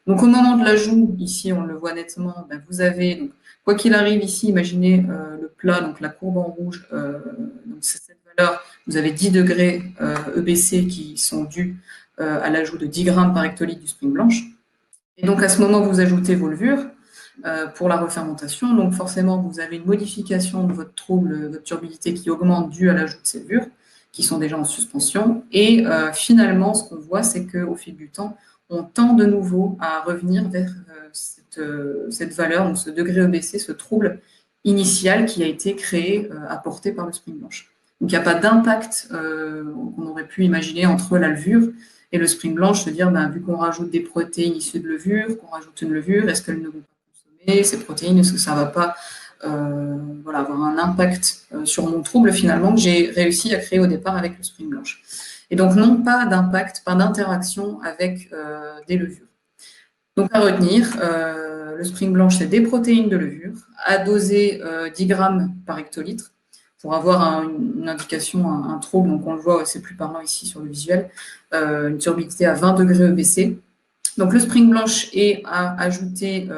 Donc, au moment de l'ajout, ici, on le voit nettement, ben, vous avez, donc, quoi qu'il arrive ici, imaginez le plat, donc la courbe en rouge, donc c'est cette valeur, vous avez 10 degrés EBC qui sont dus à l'ajout de 10 grammes par hectolitre du spring blanche. Et donc, à ce moment, vous ajoutez vos levures pour la refermentation. Donc, forcément, vous avez une modification de votre trouble, votre turbidité qui augmente due à l'ajout de ces levures qui sont déjà en suspension. Et finalement, ce qu'on voit, c'est qu'au fil du temps, on tend de nouveau à revenir vers cette valeur, donc ce degré EBC, ce trouble initial qui a été créé, apporté par le spring blanche. Donc, il n'y a pas d'impact qu'on aurait pu imaginer entre la levure et le spring blanche, se dire, ben, vu qu'on rajoute des protéines issues de levure, qu'on rajoute une levure, est-ce qu'elles ne vont pas consommer ces protéines? Est-ce que ça ne va pas voilà, avoir un impact sur mon trouble finalement que j'ai réussi à créer au départ avec le spring blanche? Et donc, non, pas d'impact, pas d'interaction avec des levures. Donc, à retenir, le spring blanche, c'est des protéines de levure, à doser 10 grammes par hectolitre pour avoir une indication, un trouble. Donc, on le voit, c'est plus parlant ici sur le visuel, une turbidité à 20 degrés EBC. Donc, le spring blanche est à ajouter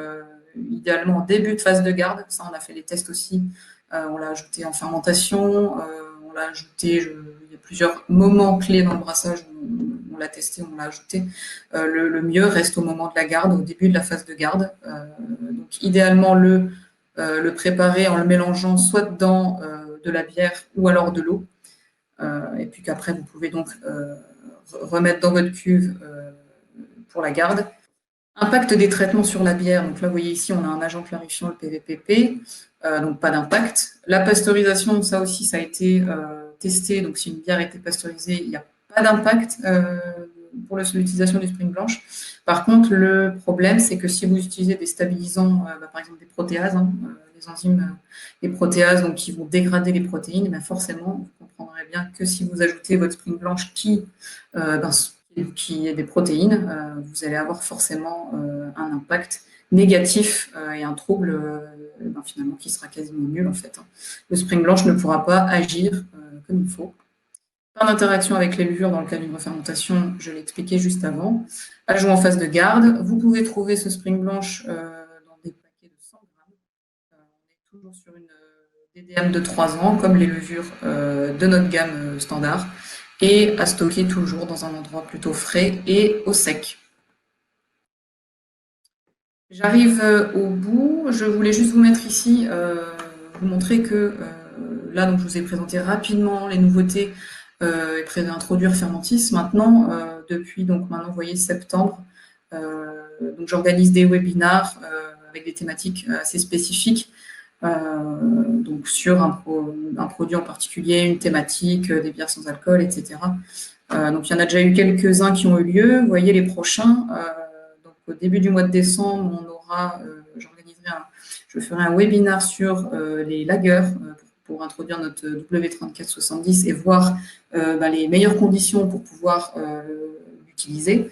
idéalement en début de phase de garde. Ça, on a fait les tests aussi. On l'a ajouté en fermentation, on l'a ajouté, il y a plusieurs moments clés dans le brassage où on l'a testé, on l'a ajouté. Le mieux reste au moment de la garde, au début de la phase de garde. Donc, idéalement, le préparer en le mélangeant soit dans de la bière ou alors de l'eau. Et puis qu'après, vous pouvez donc remettre dans votre cuve pour la garde. Impact des traitements sur la bière. Donc là, vous voyez ici, on a un agent clarifiant, le PVPP, donc pas d'impact. La pasteurisation, ça aussi, ça a été testé. Donc si une bière a été pasteurisée, il n'y a pas d'impact pour l'utilisation du spring blanche. Par contre, le problème, c'est que si vous utilisez des stabilisants, par exemple des protéases, les enzymes, les protéases, donc qui vont dégrader les protéines, ben forcément, vous comprendrez bien que si vous ajoutez votre spring blanche qui est des protéines, vous allez avoir forcément un impact négatif et un trouble finalement qui sera quasiment nul en fait. Le spring blanche ne pourra pas agir comme il faut. Pas d'interaction avec les levures dans le cas d'une refermentation, je l'ai expliqué juste avant. Ajout en phase de garde. Vous pouvez trouver ce spring blanche dans des paquets de 100 grammes. On est toujours sur une DDM de 3 ans, comme les levures de notre gamme standard, et à stocker toujours dans un endroit plutôt frais et au sec. J'arrive au bout. Je voulais juste vous mettre ici, vous montrer que là, donc, je vous ai présenté rapidement les nouveautés et introduire Fermentis. Maintenant, depuis donc maintenant, vous voyez septembre, donc j'organise des webinars avec des thématiques assez spécifiques. Donc sur un produit en particulier, une thématique, des bières sans alcool, etc. Donc il y en a déjà eu quelques-uns qui ont eu lieu. Vous voyez les prochains. Donc au début du mois de décembre, on aura, je ferai un webinar sur les lagers pour introduire notre W3470 et voir les meilleures conditions pour pouvoir l'utiliser.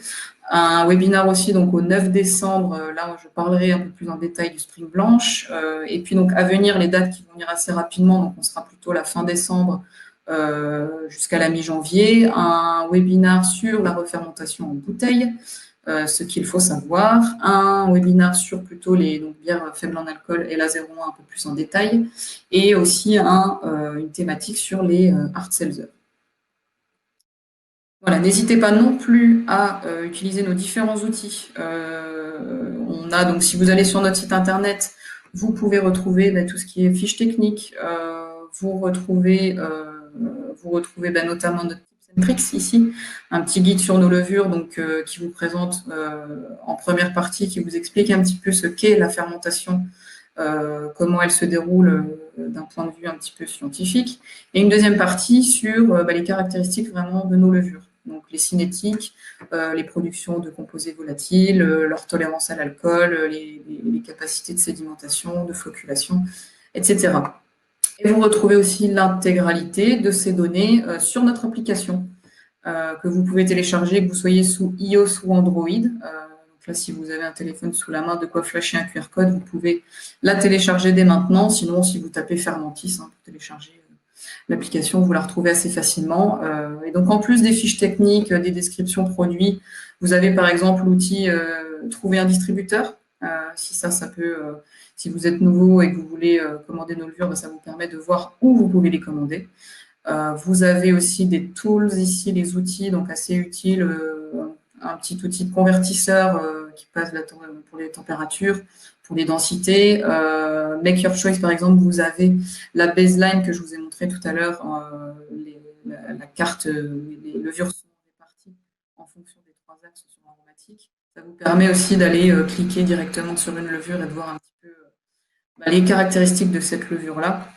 Un webinar aussi donc au 9 décembre, là je parlerai un peu plus en détail du spring blanche. Et puis donc à venir, les dates qui vont venir assez rapidement, donc on sera plutôt la fin décembre jusqu'à la mi-janvier. Un webinar sur la refermentation en bouteille, ce qu'il faut savoir. Un webinar sur plutôt les bières faibles en alcool et la 0,1 un peu plus en détail. Et aussi une thématique sur les hard seltzer. Voilà, n'hésitez pas non plus à utiliser nos différents outils. On a donc, si vous allez sur notre site internet, vous pouvez retrouver tout ce qui est fiches techniques. Vous retrouvez notamment notre tips and tricks ici, un petit guide sur nos levures donc qui vous présente en première partie, qui vous explique un petit peu ce qu'est la fermentation, comment elle se déroule d'un point de vue un petit peu scientifique, et une deuxième partie sur les caractéristiques vraiment de nos levures. Donc les cinétiques, les productions de composés volatiles, leur tolérance à l'alcool, les capacités de sédimentation, de flocculation, etc. Et vous retrouvez aussi l'intégralité de ces données sur notre application que vous pouvez télécharger, que vous soyez sous iOS ou Android. Donc là, si vous avez un téléphone sous la main, de quoi flasher un QR code, vous pouvez la télécharger dès maintenant. Sinon, si vous tapez Fermentis pour télécharger l'application, vous la retrouvez assez facilement. Et donc, en plus des fiches techniques, des descriptions produits, vous avez par exemple l'outil Trouver un distributeur. Si ça peut, si vous êtes nouveau et que vous voulez commander nos levures, ça vous permet de voir où vous pouvez les commander. Vous avez aussi des tools ici, les outils, donc assez utiles. Un petit outil de convertisseur qui passe pour les températures, pour les densités. Make Your Choice, par exemple, vous avez la baseline que je vous ai montré tout à l'heure, la carte, les levures sont réparties en fonction des trois axes sur l'aromatique. Ça vous permet aussi d'aller cliquer directement sur une levure et de voir un petit peu les caractéristiques de cette levure-là.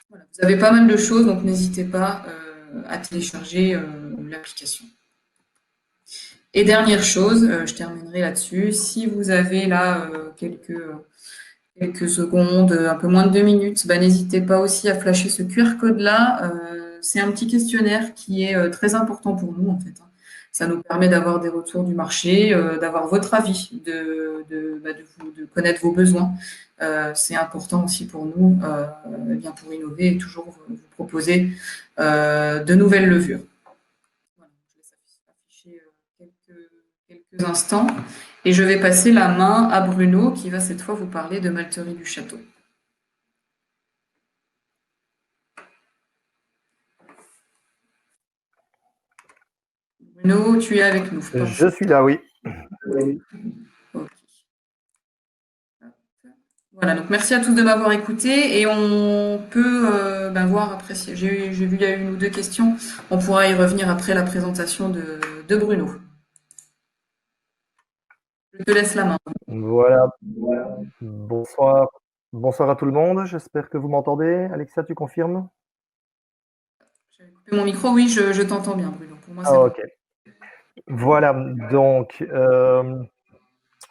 Voilà, vous avez pas mal de choses, donc n'hésitez pas à télécharger l'application. Et dernière chose, je terminerai là-dessus. Si vous avez là quelques secondes, un peu moins de 2 minutes, n'hésitez pas aussi à flasher ce QR code-là. C'est un petit questionnaire qui est très important pour nous, en fait. Ça nous permet d'avoir des retours du marché, d'avoir votre avis, de connaître vos besoins. C'est important aussi pour nous, bien pour innover et toujours vous proposer de nouvelles levures. Voilà, je laisse afficher quelques instants et je vais passer la main à Bruno qui va cette fois vous parler de Malterie du Château. Bruno, tu es avec nous. Je suis là, oui. Okay. Voilà, donc merci à tous de m'avoir écouté et on peut voir après, j'ai vu il y a une ou deux questions, on pourra y revenir après la présentation de Bruno. Je te laisse la main. Voilà. Bonsoir. Bonsoir à tout le monde. J'espère que vous m'entendez. Alexia, tu confirmes? J'avais coupé mon micro, oui, je t'entends bien, Bruno. Pour moi, c'est bon. Ok. Voilà, donc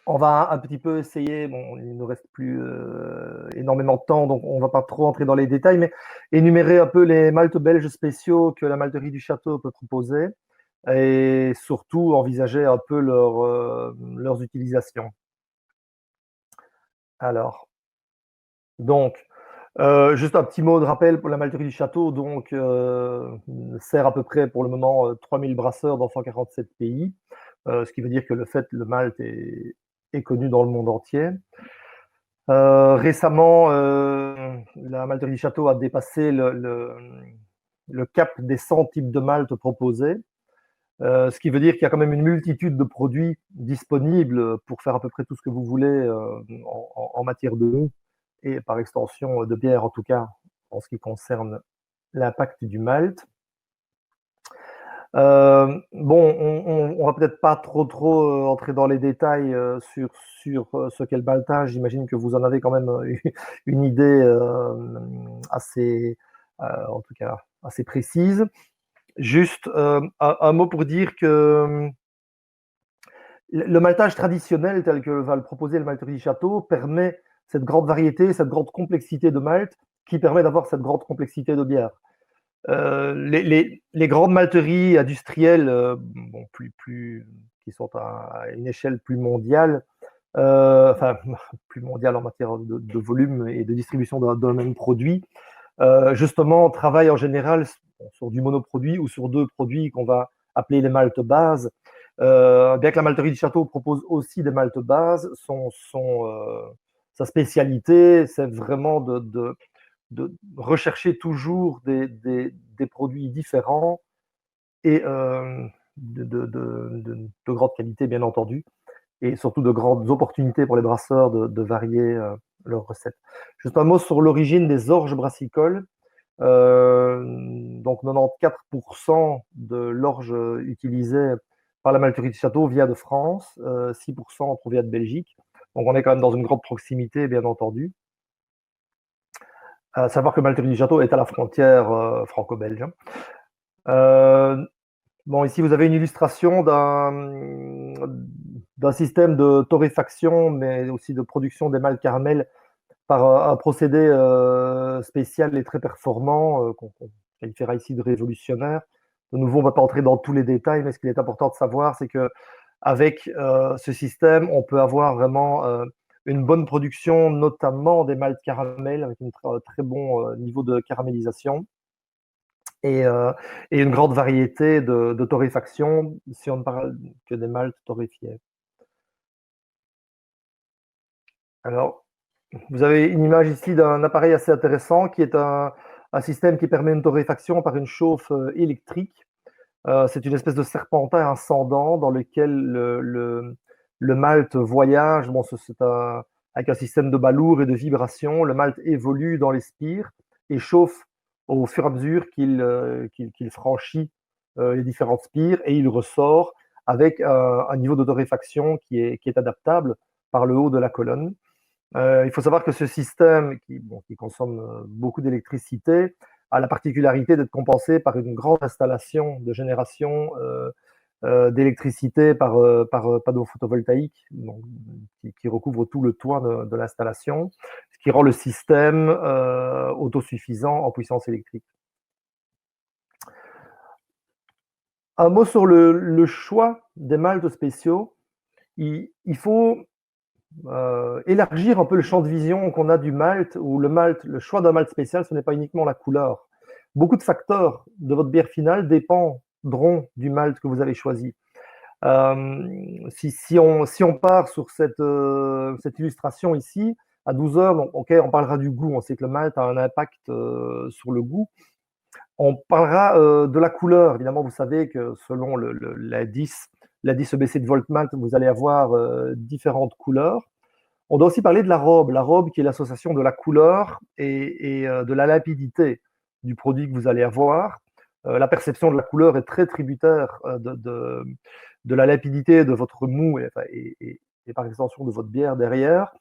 on va un petit peu essayer, bon, il ne nous reste plus énormément de temps, donc on ne va pas trop entrer dans les détails, mais énumérer un peu les maltes belges spéciaux que la malterie du Château peut proposer et surtout envisager un peu leurs utilisations. Alors, donc, juste un petit mot de rappel pour la malterie du Château, donc sert à peu près pour le moment 3000 brasseurs dans 147 pays, ce qui veut dire que le malt est connu dans le monde entier. Récemment, la malterie du Château a dépassé le cap des 100 types de malt proposés, ce qui veut dire qu'il y a quand même une multitude de produits disponibles pour faire à peu près tout ce que vous voulez en matière de mou et par extension de bière, en tout cas en ce qui concerne l'impact du malt. Bon, on va peut-être pas trop entrer dans les détails sur ce qu'est le maltage. J'imagine que vous en avez quand même une idée assez, en tout cas, assez précise. Juste un mot pour dire que le maltage traditionnel tel que va le proposer le malterie du Château permet cette grande variété, cette grande complexité de malt qui permet d'avoir cette grande complexité de bière. Les grandes malteries industrielles, bon, qui sont à une échelle plus mondiale, enfin plus mondiale en matière de volume et de distribution d'un même produit, justement travaillent en général sur du monoproduit ou sur deux produits qu'on va appeler les maltes bases. Bien que la malterie du Château propose aussi des maltes bases, sa spécialité, c'est vraiment de rechercher toujours des produits différents et de grande qualité, bien entendu, et surtout de grandes opportunités pour les brasseurs de varier leurs recettes. Juste un mot sur l'origine des orges brassicoles. Donc 94% de l'orge utilisée par la malterie du Château vient de France, 6% provient de Belgique. Donc on est quand même dans une grande proximité, bien entendu. À savoir que Malterie du Château est à la frontière franco-belge. Bon, ici vous avez une illustration d'un système de torréfaction, mais aussi de production des maltes caramel par un procédé spécial et très performant qu'on qualifiera ici de révolutionnaire. De nouveau, on ne va pas entrer dans tous les détails, mais ce qu'il est important de savoir, c'est que avec ce système, on peut avoir vraiment une bonne production, notamment des maltes caramel, avec un très bon niveau de caramélisation et une grande variété de torréfaction, si on ne parle que des maltes torréfiés. Alors, vous avez une image ici d'un appareil assez intéressant qui est un système qui permet une torréfaction par une chauffe électrique. C'est une espèce de serpentin ascendant dans lequel le malt voyage. Bon, avec un système de balourd et de vibration. Le malt évolue dans les spires et chauffe au fur et à mesure qu'il franchit les différentes spires et il ressort avec un niveau de torréfaction qui est adaptable par le haut de la colonne. Il faut savoir que ce système, qui consomme beaucoup d'électricité, a la particularité d'être compensé par une grande installation de génération d'électricité par panneaux photovoltaïques qui recouvre tout le toit de l'installation, ce qui rend le système autosuffisant en puissance électrique. Un mot sur le choix des maltes spéciaux. Il faut élargir un peu le champ de vision qu'on a du malt, où le choix d'un malt spécial, ce n'est pas uniquement la couleur. Beaucoup de facteurs de votre bière finale dépendront du malt que vous avez choisi. Si on part sur cette illustration ici, à 12 heures, donc, on parlera du goût. On sait que le malt a un impact sur le goût. On parlera de la couleur. Évidemment, vous savez que selon l'indice EBC de Voltmalt, vous allez avoir différentes couleurs. On doit aussi parler de la robe qui est l'association de la couleur et de la limpidité du produit que vous allez avoir. La perception de la couleur est très tributaire de la limpidité de votre mou et par extension de votre bière derrière.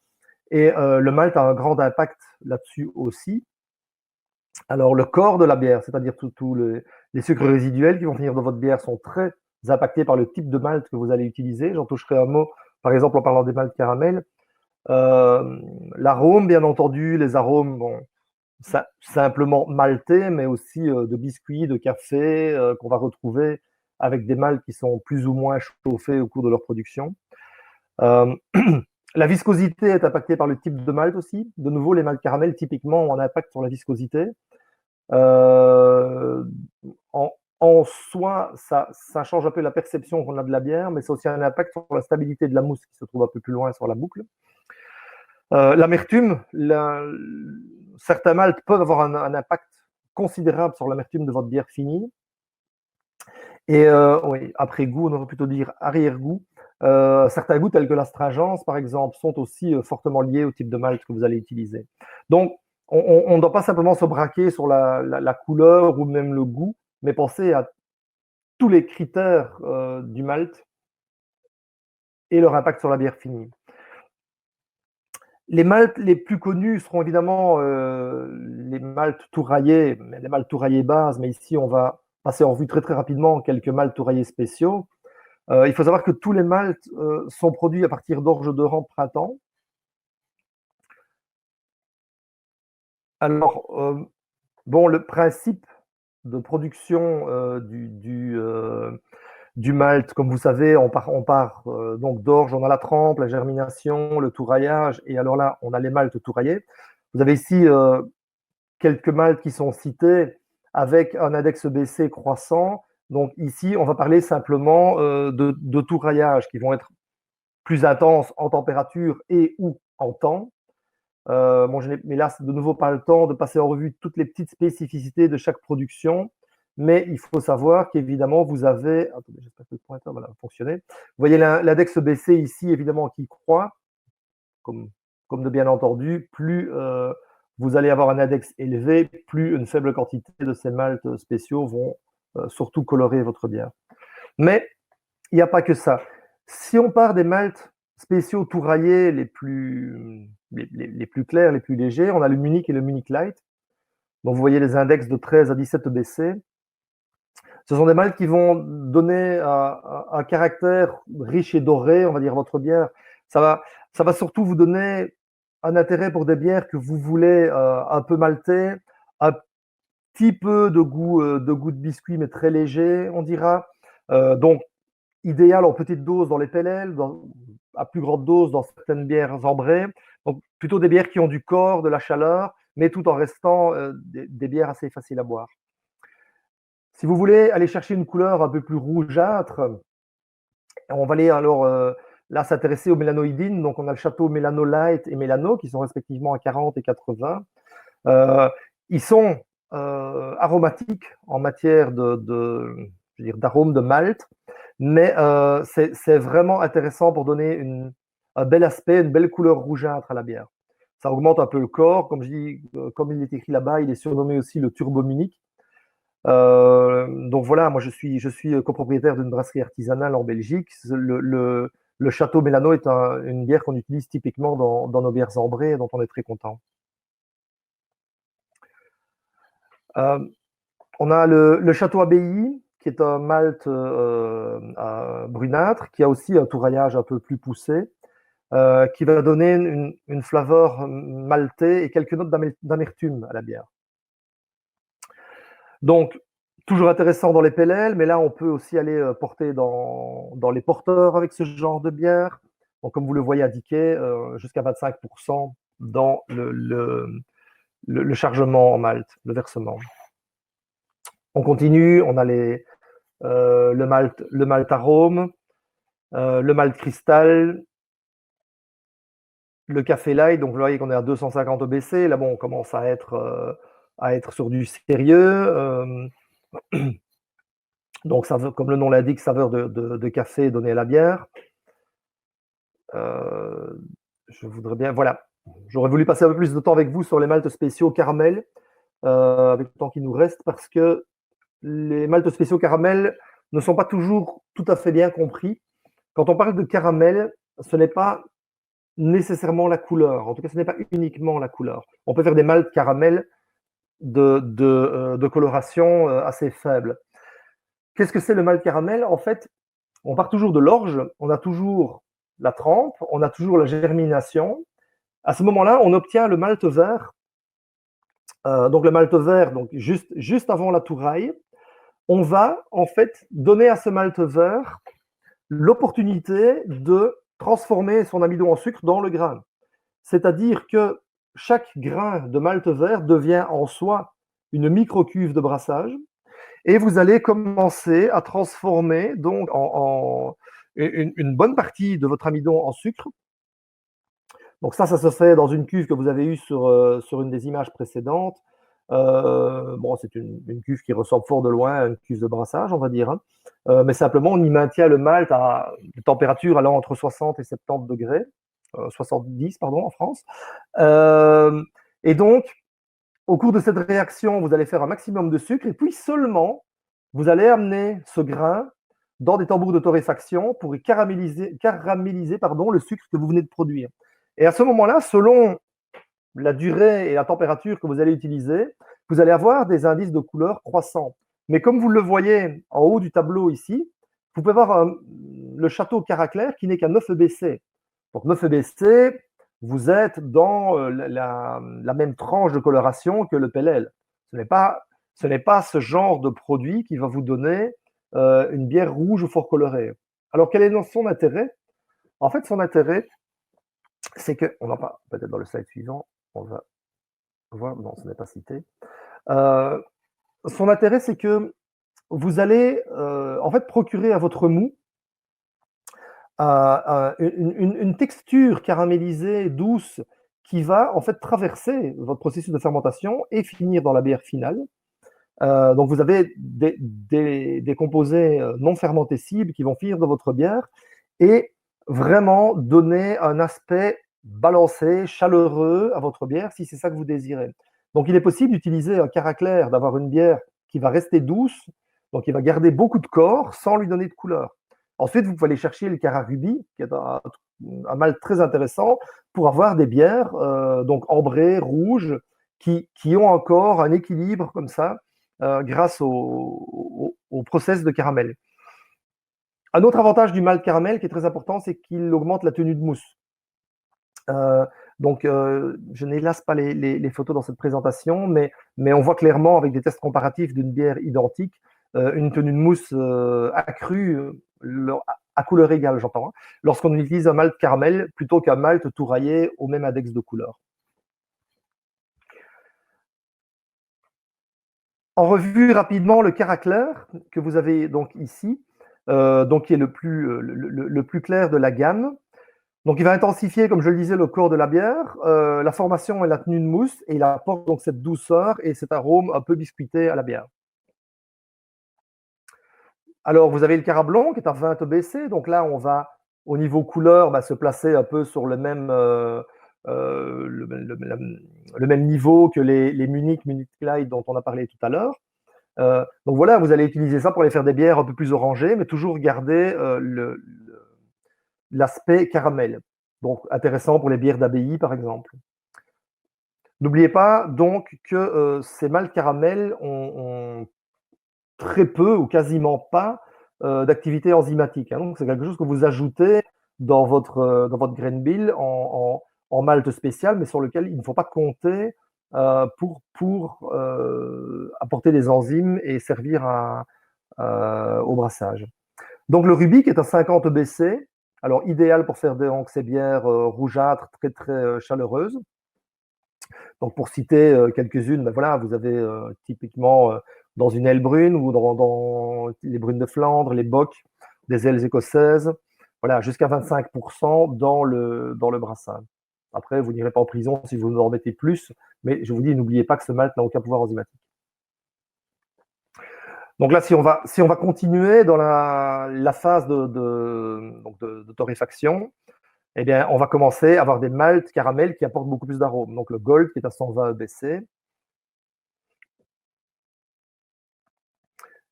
Et le malt a un grand impact là-dessus aussi. Alors, le corps de la bière, c'est-à-dire tous les sucres résiduels qui vont venir dans votre bière, sont très impactés par le type de malt que vous allez utiliser. J'en toucherai un mot, par exemple, en parlant des maltes caramel. L'arôme, bien entendu, les arômes, bon, simplement maltais, mais aussi de biscuits, de café, qu'on va retrouver avec des maltes qui sont plus ou moins chauffés au cours de leur production. La viscosité est impactée par le type de malt aussi. De nouveau, les maltes caramel, typiquement, ont un impact sur la viscosité. En soi, ça change un peu la perception qu'on a de la bière, mais c'est aussi un impact sur la stabilité de la mousse qui se trouve un peu plus loin sur la boucle. L'amertume, certains maltes peuvent avoir un impact considérable sur l'amertume de votre bière finie. Et oui, après goût, on aurait plutôt dire arrière-goût. Certains goûts tels que l'astringence, par exemple, sont aussi fortement liés au type de malt que vous allez utiliser. Donc, on ne doit pas simplement se braquer sur la couleur ou même le goût, mais penser à tous les critères du malt et leur impact sur la bière finie. Les maltes les plus connus seront évidemment les maltes touraillés, les maltes touraillés bases, mais ici on va passer en revue très très rapidement quelques maltes touraillés spéciaux. Il faut savoir que tous les maltes sont produits à partir d'orge de rang printemps. Alors, bon, le principe de production du malt, comme vous savez, on part donc d'orge, on a la trempe, la germination, le touraillage, et alors là, on a les maltes touraillés. Vous avez ici quelques maltes qui sont cités avec un index EBC croissant. Donc ici, on va parler simplement de touraillage qui vont être plus intenses en température et ou en temps. Bon, je n'ai hélas de nouveau pas le temps de passer en revue toutes les petites spécificités de chaque production, mais il faut savoir qu'évidemment, vous avez… Attendez, j'espère que le pointeur va fonctionner. Vous voyez l'index EBC ici, évidemment, qui croît, comme de bien entendu. Plus vous allez avoir un index élevé, plus une faible quantité de ces maltes spéciaux vont surtout colorer votre bière. Mais il n'y a pas que ça. Si on part des maltes spéciaux touraillés les plus clairs, les plus légers, on a le Munich et le Munich Light. Donc vous voyez les index de 13 à 17 EBC. Ce sont des maltes qui vont donner un caractère riche et doré, on va dire, votre bière. Ça va surtout vous donner un intérêt pour des bières que vous voulez un peu maltées, un petit peu de goût de biscuit, mais très léger, on dira. Donc, idéal en petite dose dans les PLL, à plus grande dose dans certaines bières ambrées. Donc, plutôt des bières qui ont du corps, de la chaleur, mais tout en restant des bières assez faciles à boire. Si vous voulez aller chercher une couleur un peu plus rougeâtre, on va aller alors là s'intéresser aux mélanoïdines. Donc, on a le château Mélano Light et Mélano qui sont respectivement à 40 et 80. Ils sont aromatiques en matière d'arôme de malt, mais c'est vraiment intéressant pour donner un bel aspect, une belle couleur rougeâtre à la bière. Ça augmente un peu le corps, comme je dis, comme il est écrit là-bas, il est surnommé aussi le Turbo Munich. Donc voilà, moi je suis copropriétaire d'une brasserie artisanale en Belgique. Le Château Mélano est une bière qu'on utilise typiquement dans nos bières ambrées, dont on est très content. On a le Château Abbaye, qui est un malt brunâtre, qui a aussi un touraillage un peu plus poussé, qui va donner une flaveur maltée et quelques notes d'amertume à la bière. Donc, toujours intéressant dans les PLL, mais là, on peut aussi aller porter dans les porteurs avec ce genre de bière. Donc, comme vous le voyez indiqué, jusqu'à 25% dans le chargement en malt, le versement. On continue, on a le malt arôme, le malt cristal, le café light. Donc, vous voyez qu'on est à 250 EBC. Là, bon, on commence à être sur du sérieux. Donc, comme le nom l'indique, saveur de café donnée à la bière. Je voudrais bien, voilà. J'aurais voulu passer un peu plus de temps avec vous sur les maltes spéciaux caramel, avec le temps qui nous reste, parce que les maltes spéciaux caramel ne sont pas toujours tout à fait bien compris. Quand on parle de caramel, ce n'est pas nécessairement la couleur. En tout cas, ce n'est pas uniquement la couleur. On peut faire des maltes caramel de coloration assez faible. Qu'est-ce que c'est le malt caramel? En fait, on part toujours de l'orge, on a toujours la trempe, on a toujours la germination. À ce moment-là, on obtient le malt vert. Donc le malt vert, donc juste avant la touraille, on va en fait donner à ce malt vert l'opportunité de transformer son amidon en sucre dans le grain. C'est-à-dire que chaque grain de malt vert devient en soi une micro-cuve de brassage et vous allez commencer à transformer donc une bonne partie de votre amidon en sucre. Donc ça se fait dans une cuve que vous avez eue sur une des images précédentes. Bon, c'est une cuve qui ressemble fort de loin à une cuve de brassage, on va dire. Hein. Mais simplement, on y maintient le malt à des températures allant entre 60 et 70 degrés. 70, pardon, en France. Et donc, au cours de cette réaction, vous allez faire un maximum de sucre et puis seulement, vous allez amener ce grain dans des tambours de torréfaction pour caraméliser le sucre que vous venez de produire. Et à ce moment-là, selon la durée et la température que vous allez utiliser, vous allez avoir des indices de couleur croissants. Mais comme vous le voyez en haut du tableau ici, vous pouvez voir le château Caraclère qui n'est qu'à 9 EBC. Donc 9 EBC, vous êtes dans la même tranche de coloration que le PLL. Ce n'est pas ce genre de produit qui va vous donner une bière rouge ou fort colorée. Alors quel est son intérêt? En fait, son intérêt, c'est que, on en parle peut-être dans le slide suivant, on va voir, non, ce n'est pas cité. Son intérêt, c'est que vous allez en fait procurer à votre mou une texture caramélisée, douce, qui va en fait traverser votre processus de fermentation et finir dans la bière finale. Donc vous avez des composés non fermentés cibles qui vont finir dans votre bière et vraiment donner un aspect balancé, chaleureux à votre bière si c'est ça que vous désirez. Donc il est possible d'utiliser un Caraclère, d'avoir une bière qui va rester douce, donc qui va garder beaucoup de corps sans lui donner de couleur. Ensuite, vous pouvez aller chercher le Cara Ruby, qui est un malt très intéressant pour avoir des bières donc ambrées, rouges, qui ont encore un équilibre comme ça grâce au process de caramel. Un autre avantage du malt caramel qui est très important, c'est qu'il augmente la tenue de mousse. Donc, je n'hélas pas les photos dans cette présentation, mais on voit clairement avec des tests comparatifs d'une bière identique, une tenue de mousse accrue, à couleur égale, j'entends, hein, lorsqu'on utilise un malt caramel plutôt qu'un malt tout rayé au même index de couleur. En revue rapidement le caractère que vous avez donc ici, donc qui est le plus clair de la gamme. Donc il va intensifier, comme je le disais, le corps de la bière, la formation et la tenue de mousse, et il apporte donc cette douceur et cet arôme un peu biscuité à la bière. Alors vous avez le Cara Blanc qui est à 20 EBC, donc là on va au niveau couleur se placer un peu sur le même, le même niveau que les Munich Clyde dont on a parlé tout à l'heure. Donc voilà, vous allez utiliser ça pour aller faire des bières un peu plus orangées, mais toujours garder l'aspect caramel. Donc intéressant pour les bières d'abbaye par exemple. N'oubliez pas donc que ces maltes caramel ont très peu ou quasiment pas d'activité enzymatique, hein. Donc c'est quelque chose que vous ajoutez dans votre grain bill en malt spécial, mais sur lequel il ne faut pas compter pour apporter des enzymes et servir au brassage. Donc le Rubik est à 50 EBC, alors idéal pour faire ces bières rougeâtres très très chaleureuses. Donc pour citer quelques-unes, voilà, vous avez typiquement dans une aile brune ou dans les brunes de Flandre, les bocs, des ailes écossaises, voilà, jusqu'à 25% dans le brassage. Après, vous n'irez pas en prison si vous en mettez plus, mais je vous dis, n'oubliez pas que ce malt n'a aucun pouvoir enzymatique. Donc là, si on va continuer dans la phase de torréfaction, eh bien, on va commencer à avoir des maltes caramel qui apportent beaucoup plus d'arômes. Donc le Gold qui est à 120 EBC.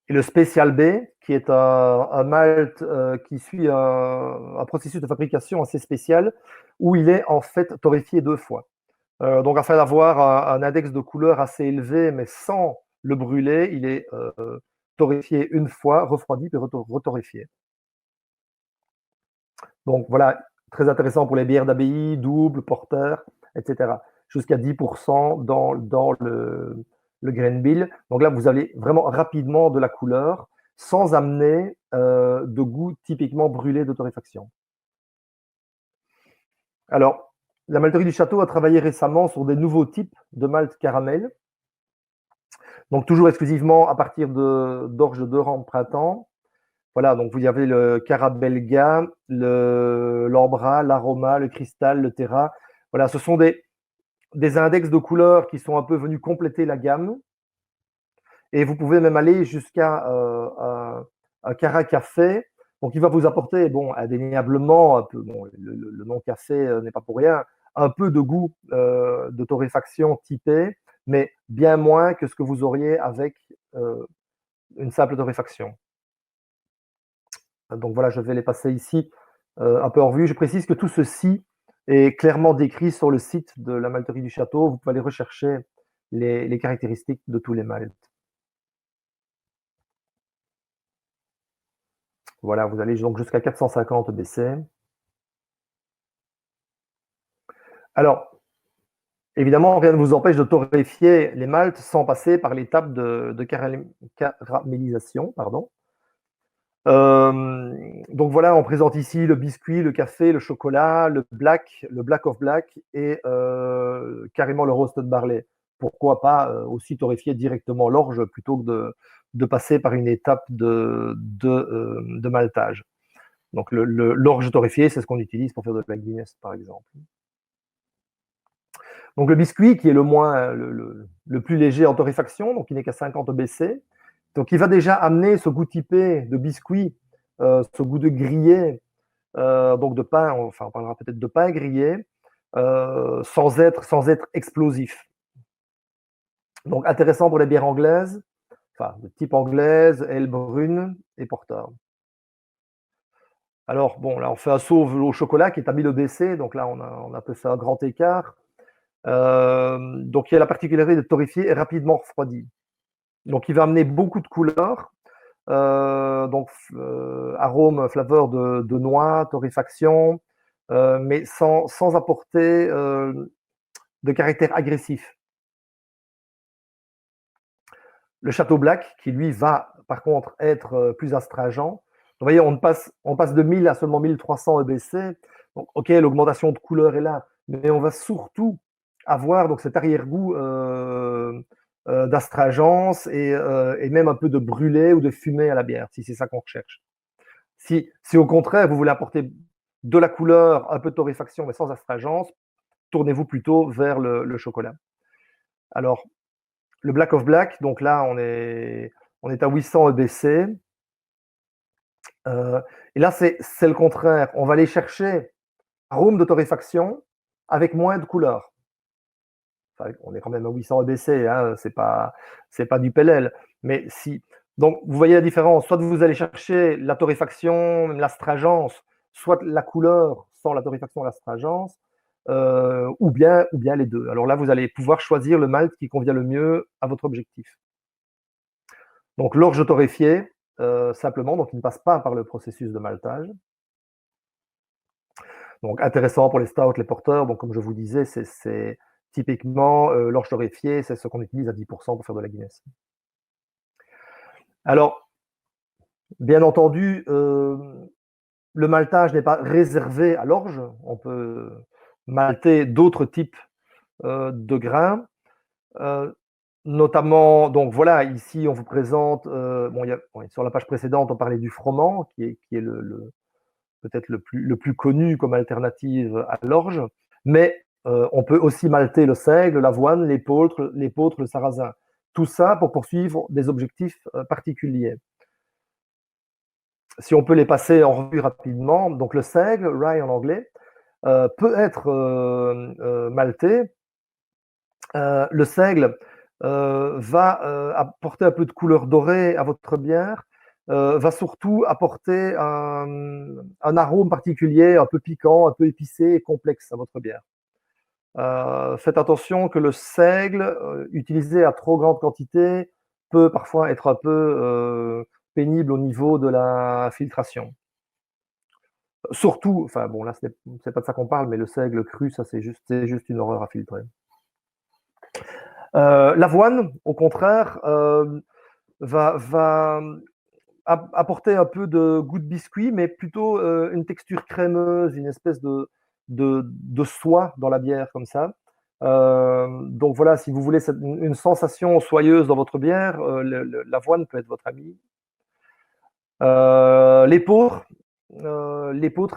Et le Special B, qui est un malt qui suit un processus de fabrication assez spécial, où il est en fait torréfié 2 fois. Donc afin d'avoir un index de couleur assez élevé, mais sans le brûler, il est torréfié une fois, refroidi, puis retorréfié. Donc voilà, très intéressant pour les bières d'abbaye, double, porter, etc. Jusqu'à 10% dans le grain bill. Donc là, vous avez vraiment rapidement de la couleur sans amener de goût typiquement brûlé de torréfaction. Alors, la malterie du château a travaillé récemment sur des nouveaux types de malt caramel. Donc toujours exclusivement à partir d'orge de 2 rangs de printemps. Voilà, donc vous y avez le Carabelga, l'Ambra, l'Aroma, le Cristal, le Terra. Voilà, ce sont des index de couleurs qui sont un peu venus compléter la gamme. Et vous pouvez même aller jusqu'à un Cara Café. Donc, il va vous apporter, bon, indéniablement, un peu, bon, le nom café n'est pas pour rien, un peu de goût de torréfaction typé, mais bien moins que ce que vous auriez avec une simple torréfaction. Donc voilà, je vais les passer ici un peu en revue. Je précise que tout ceci est clairement décrit sur le site de la malterie du château. Vous pouvez aller rechercher les caractéristiques de tous les maltes. Voilà, vous allez donc jusqu'à 450 BC. Alors, évidemment, rien ne vous empêche de torréfier les maltes sans passer par l'étape de caramélisation. Pardon. Donc voilà, on présente ici le biscuit, le café, le chocolat, le black of black et carrément le roasted barley. Pourquoi pas aussi torréfier directement l'orge plutôt que de passer par une étape de maltage. Donc l'orge torréfié, c'est ce qu'on utilise pour faire de la Guinness, par exemple. Donc le biscuit, qui est le plus léger en torréfaction, donc il n'est qu'à 50 BC. Donc il va déjà amener ce goût typé de biscuit, ce goût de grillé, donc de pain, enfin on parlera peut-être de pain grillé, sans être explosif. Donc intéressant pour les bières anglaises, enfin de type anglaise, ale brune et porter. Alors bon, là on fait un saut au chocolat qui est à 1000 EBC, donc là on a peu fait un grand écart. Donc il y a la particularité de torréfier et rapidement refroidi. Donc il va amener beaucoup de couleurs, donc arôme, flaveur de noix, torréfaction, mais sans apporter de caractère agressif. Le Château Black, qui lui va par contre être plus astringent. Vous voyez, on passe de 1000 à seulement 1300 EBC. Donc, ok, l'augmentation de couleur est là, mais on va surtout avoir donc cet arrière-goût d'astringence et même un peu de brûlé ou de fumée à la bière, si c'est ça qu'on recherche. Si au contraire, vous voulez apporter de la couleur, un peu de torréfaction, mais sans astringence, tournez-vous plutôt vers le chocolat. Alors, le Black of Black, donc là, on est à 800 EBC. Et là, c'est le contraire. On va aller chercher arôme de torréfaction avec moins de couleur. Enfin, on est quand même à 800 EBC, hein, c'est pas du PLL. Mais si. Donc, vous voyez la différence. Soit vous allez chercher la torréfaction, l'astringence, soit la couleur sans la torréfaction et l'astringence, ou bien les deux. Alors là, vous allez pouvoir choisir le malt qui convient le mieux à votre objectif. Donc, l'orge torréfiée, simplement, donc il ne passe pas par le processus de maltage. Donc, intéressant pour les stouts, les porteurs. Donc, comme je vous disais, c'est typiquement l'orge torréfiée, c'est ce qu'on utilise à 10% pour faire de la Guinness. Alors, bien entendu, le maltage n'est pas réservé à l'orge. On peut malter d'autres types de grains. Notamment, donc voilà, ici on vous présente, sur la page précédente, on parlait du froment, qui est peut-être le plus connu comme alternative à l'orge, mais on peut aussi malter le seigle, l'avoine, l'épeautre, le sarrasin. Tout ça pour poursuivre des objectifs particuliers. Si on peut les passer en revue rapidement, donc le seigle, rye en anglais, peut être malté. Le seigle va apporter un peu de couleur dorée à votre bière, va surtout apporter un arôme particulier, un peu piquant, un peu épicé et complexe à votre bière. Faites attention que le seigle, utilisé à trop grande quantité, peut parfois être un peu pénible au niveau de la filtration. Surtout, enfin bon, là, c'est pas de ça qu'on parle, mais le seigle cru, ça, c'est juste une horreur à filtrer. L'avoine, au contraire, va apporter un peu de goût de biscuit, mais plutôt une texture crémeuse, une espèce de soie dans la bière, comme ça. Donc voilà, si vous voulez une sensation soyeuse dans votre bière, l'avoine peut être votre ami. L'épeautre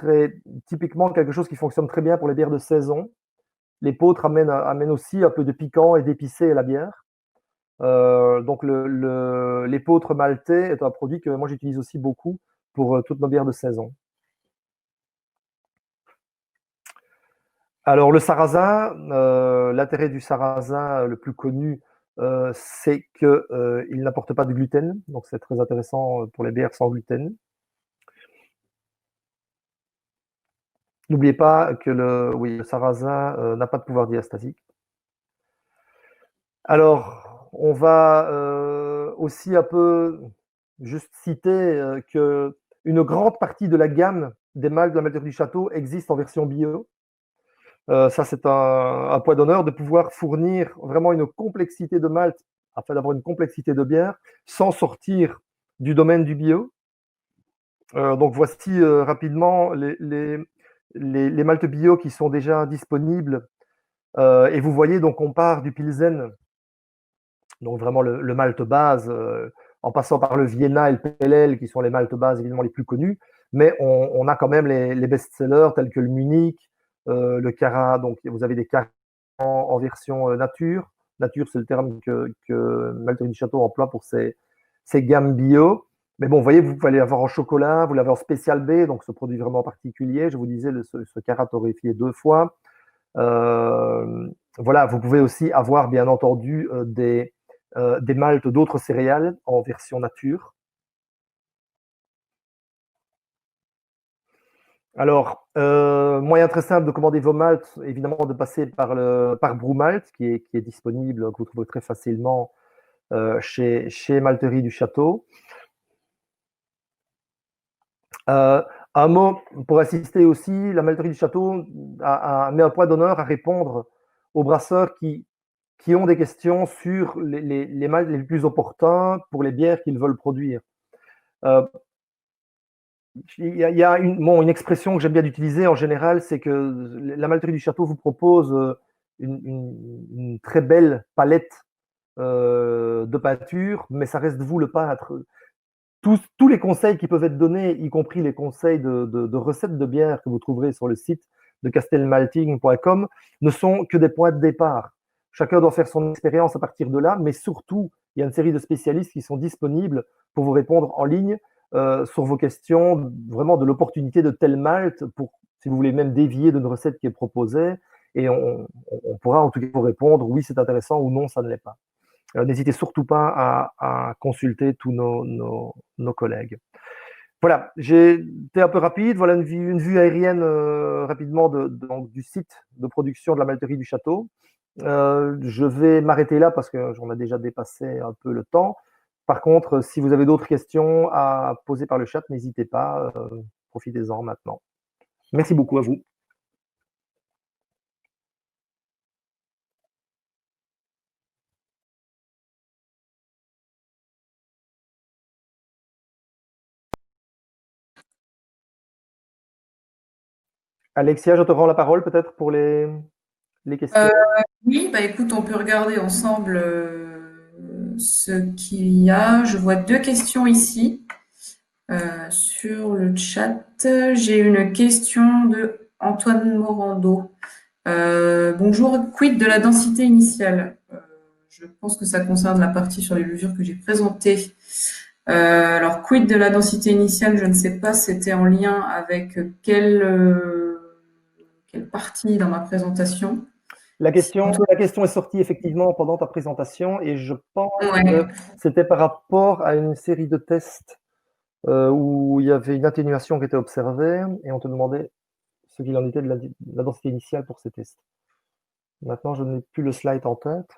est typiquement quelque chose qui fonctionne très bien pour les bières de saison. L'épeautre amène aussi un peu de piquant et d'épicé à la bière. Donc l'épeautre maltais est un produit que moi j'utilise aussi beaucoup pour toutes nos bières de saison. Alors le sarrasin, l'intérêt du sarrasin le plus connu, c'est qu'il n'apporte pas de gluten, donc c'est très intéressant pour les bières sans gluten. N'oubliez pas que le sarrasin n'a pas de pouvoir diastasique. Alors, on va aussi un peu juste citer qu'une grande partie de la gamme des maltes de la malterie du château existe en version bio. Ça, c'est un point d'honneur de pouvoir fournir vraiment une complexité de malt afin d'avoir une complexité de bière sans sortir du domaine du bio. Donc, voici rapidement les maltes bio qui sont déjà disponibles. Et vous voyez, donc, on part du Pilsen, donc vraiment le malt base, en passant par le Vienna et le PLL, qui sont les maltes bases évidemment les plus connus, mais on a quand même les best-sellers tels que le Munich, le Cara, donc vous avez des Cara en version nature. Nature, c'est le terme que Malterie du Château emploie pour ses gammes bio. Mais bon, vous voyez, vous pouvez l'avoir en chocolat, vous l'avez en spécial B, donc ce produit vraiment particulier. Je vous disais, ce Cara torréfié 2 fois. Voilà, vous pouvez aussi avoir, bien entendu, des maltes d'autres céréales en version nature. Alors, moyen très simple de commander vos maltes, évidemment de passer par Brumalt, qui est disponible, que vous trouvez très facilement chez Malterie du Château. Un mot pour assister aussi, la malterie du château met un point d'honneur à répondre aux brasseurs qui ont des questions sur les maltes les plus opportuns pour les bières qu'ils veulent produire. Il y a une expression que j'aime bien utiliser en général, c'est que la malterie du château vous propose une très belle palette de peinture, mais ça reste vous le peintre. Tous les conseils qui peuvent être donnés, y compris les conseils de recettes de bière que vous trouverez sur le site de castelmalting.com, ne sont que des points de départ. Chacun doit faire son expérience à partir de là, mais surtout, il y a une série de spécialistes qui sont disponibles pour vous répondre en ligne sur vos questions, vraiment de l'opportunité de tel malt, pour, si vous voulez même dévier d'une recette qui est proposée, et on pourra en tout cas vous répondre oui, c'est intéressant ou non, ça ne l'est pas. N'hésitez surtout pas à consulter tous nos collègues. Voilà, j'ai été un peu rapide. Voilà une vue aérienne rapidement donc, du site de production de la malterie du château. Je vais m'arrêter là parce que j'en ai déjà dépassé un peu le temps. Par contre, si vous avez d'autres questions à poser par le chat, n'hésitez pas. Profitez-en maintenant. Merci beaucoup à vous. Alexia, je te rends la parole peut-être pour les questions. Oui, bah écoute, on peut regarder ensemble ce qu'il y a. Je vois deux questions ici sur le chat. J'ai une question de Antoine Morando. Bonjour, quid de la densité initiale? Je pense que ça concerne la partie sur les levures que j'ai présentées. Alors, quid de la densité initiale? Je ne sais pas, c'était en lien avec quelle partie dans ma présentation? La question est sortie effectivement pendant ta présentation et je pense que Ouais. c'était par rapport à une série de tests où il y avait une atténuation qui était observée et on te demandait ce qu'il en était de la densité initiale pour ces tests. Maintenant, je n'ai plus le slide en tête.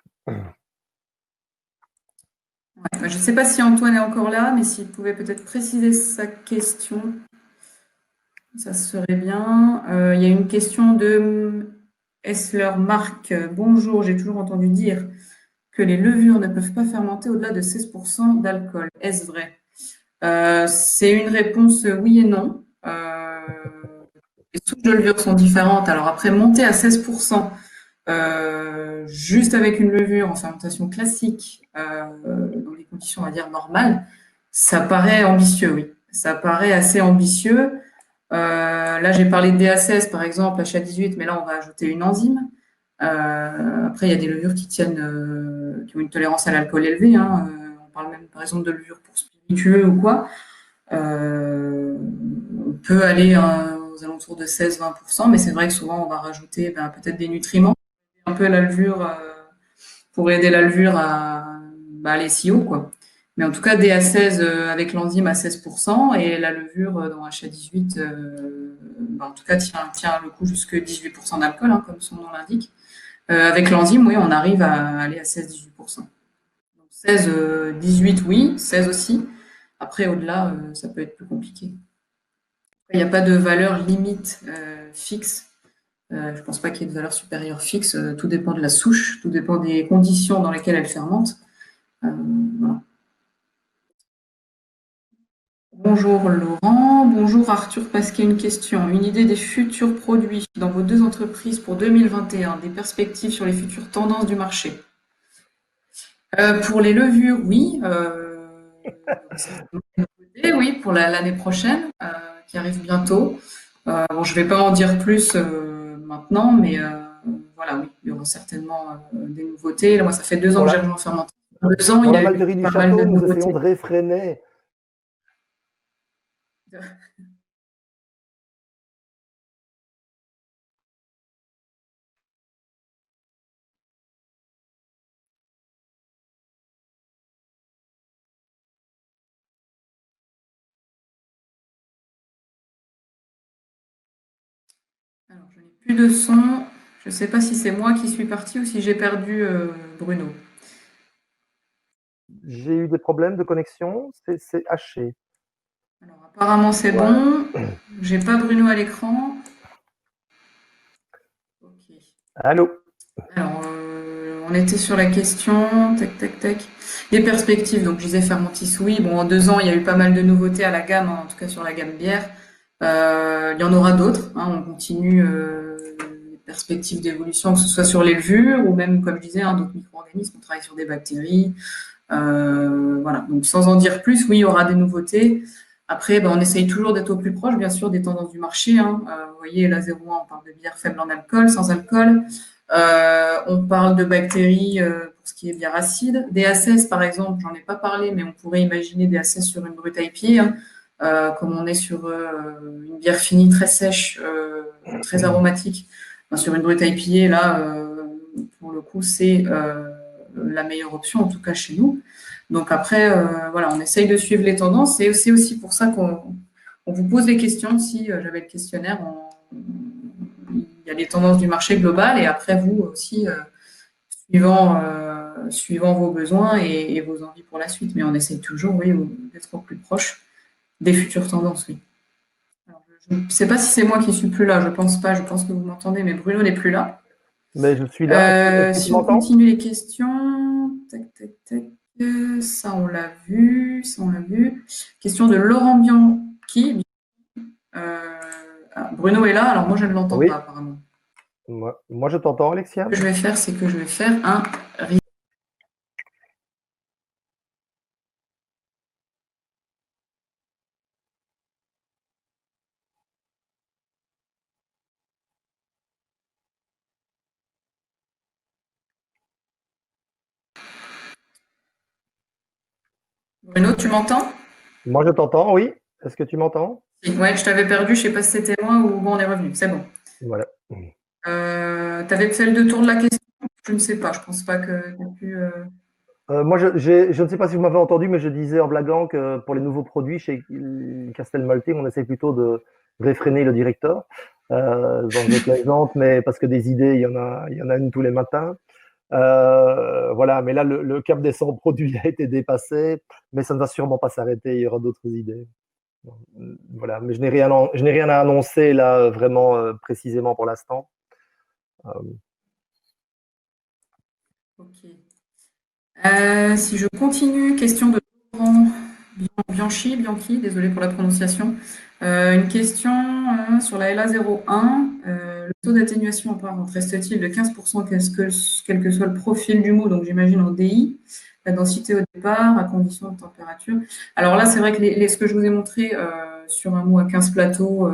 Je ne sais pas si Antoine est encore là, mais s'il pouvait peut-être préciser sa question, ça serait bien. Il y a une question de Essler Marc. Bonjour, j'ai toujours entendu dire que les levures ne peuvent pas fermenter au-delà de 16% d'alcool. Est-ce vrai? C'est une réponse oui et non. Les souches de levure sont différentes. Alors après, monter à 16%, juste avec une levure en fermentation classique, dans des conditions, on va dire, normales, ça paraît ambitieux, oui. Ça paraît assez ambitieux. Là, j'ai parlé de DA16, par exemple, HA18, mais là, on va ajouter une enzyme. Après, il y a des levures qui tiennent, qui ont une tolérance à l'alcool élevée, hein. On parle même, par exemple, de levures pour spiritueux ou quoi. On peut aller aux alentours de 16-20%, mais c'est vrai que souvent, on va rajouter peut-être des nutriments, un peu la levure, pour aider la levure à aller si haut, quoi. Mais en tout cas, DA16 avec l'enzyme à 16% et la levure dans HA18, en tout cas, tient le coup jusque 18% d'alcool, hein, comme son nom l'indique. Avec l'enzyme, oui, on arrive à aller à 16-18%. Donc 16, 18, oui, 16 aussi. Après, au-delà, ça peut être plus compliqué. Il n'y a pas de valeur limite fixe. Je ne pense pas qu'il y ait de valeur supérieure fixe. Tout dépend de la souche, tout dépend des conditions dans lesquelles elle fermente. Voilà. Bonjour Laurent, bonjour Arthur Pasquet, une question. Une idée des futurs produits dans vos deux entreprises pour 2021, des perspectives sur les futures tendances du marché. Pour les levures, oui. Oui, pour l'année prochaine, qui arrive bientôt. Bon, je ne vais pas en dire plus maintenant, mais voilà, oui, il y aura certainement des nouveautés. Là, moi, ça fait 2 ans que j'ai rejoint Fermentation. 2 ans, Dans il y la a eu malterie du pas mal de château, nous essayons nouveautés. de réfréner. Alors, je n'ai plus de son. Je ne sais pas si c'est moi qui suis partie ou si j'ai perdu Bruno. J'ai eu des problèmes de connexion, c'est haché. Alors, Apparemment, c'est Ouais. bon. J'ai pas Bruno à l'écran. Ok. Allô? Alors, on était sur la question. Tac, tac, tac. Les perspectives. Donc, je disais Fermentis, oui. Bon, en 2 ans, il y a eu pas mal de nouveautés à la gamme, hein, en tout cas sur la gamme bière. Il y en aura d'autres, hein. On continue les perspectives d'évolution, que ce soit sur les levures ou même, comme je disais, hein, d'autres micro-organismes. On travaille sur des bactéries. Voilà. Donc, sans en dire plus, oui, il y aura des nouveautés. Après, ben, on essaye toujours d'être au plus proche, bien sûr, des tendances du marché, hein. Vous voyez, la 0,1, on parle de bière faible en alcool, sans alcool. On parle de bactéries pour ce qui est bière acide. Des ACS, par exemple, j'en ai pas parlé, mais on pourrait imaginer des ACS sur une brute IPA, hein, comme on est sur une bière finie très sèche, très aromatique. Enfin, sur une brute IPA, là, pour le coup, c'est la meilleure option, en tout cas chez nous. Donc après, voilà, on essaye de suivre les tendances et c'est aussi pour ça qu'on vous pose des questions. Si j'avais le questionnaire, il y a les tendances du marché global et après vous aussi, suivant vos besoins et vos envies pour la suite. Mais on essaye toujours, oui, d'être au plus proche des futures tendances, oui. Alors, je ne sais pas si c'est moi qui suis plus là, je pense pas, je pense que vous m'entendez, mais Bruno n'est plus là. Mais je suis là. Est-ce que tu Si on m'entends? continue les questions, tac, tac, tac, ça on l'a vu, ça on l'a vu. Question de Laurent Bianchi. Bruno est là, alors moi je ne l'entends Oui. pas apparemment. Moi, je t'entends, Ce Alexia. que je vais faire, c'est que je vais faire un. Bruno, tu m'entends? Moi, je t'entends, oui. Est-ce que tu m'entends? Ouais, je t'avais perdu, je sais pas si c'était moi ou bon, on est revenu, c'est bon. Voilà. T'avais fait le tour de la question? Je ne sais pas, je pense pas que tu pu. Moi, je ne sais pas si vous m'avez entendu, mais je disais en blaguant que pour les nouveaux produits chez Castelmalté, on essaie plutôt de réfréner le directeur. Donc je plaisante, mais parce que des idées, il y en a une tous les matins. Voilà, mais là, le cap des 100 produits a été dépassé, mais ça ne va sûrement pas s'arrêter. Il y aura d'autres idées. Voilà, mais je n'ai rien à annoncer là vraiment précisément pour l'instant. Ok. Si je continue, question de Laurent Bianchi, désolé pour la prononciation. Une question sur la LA01. Le taux d'atténuation reste-t-il de 15% quel que soit le profil du mot, donc j'imagine en DI, la densité au départ, à condition de température. Alors là, c'est vrai que ce que je vous ai montré sur un mot à 15 plateaux,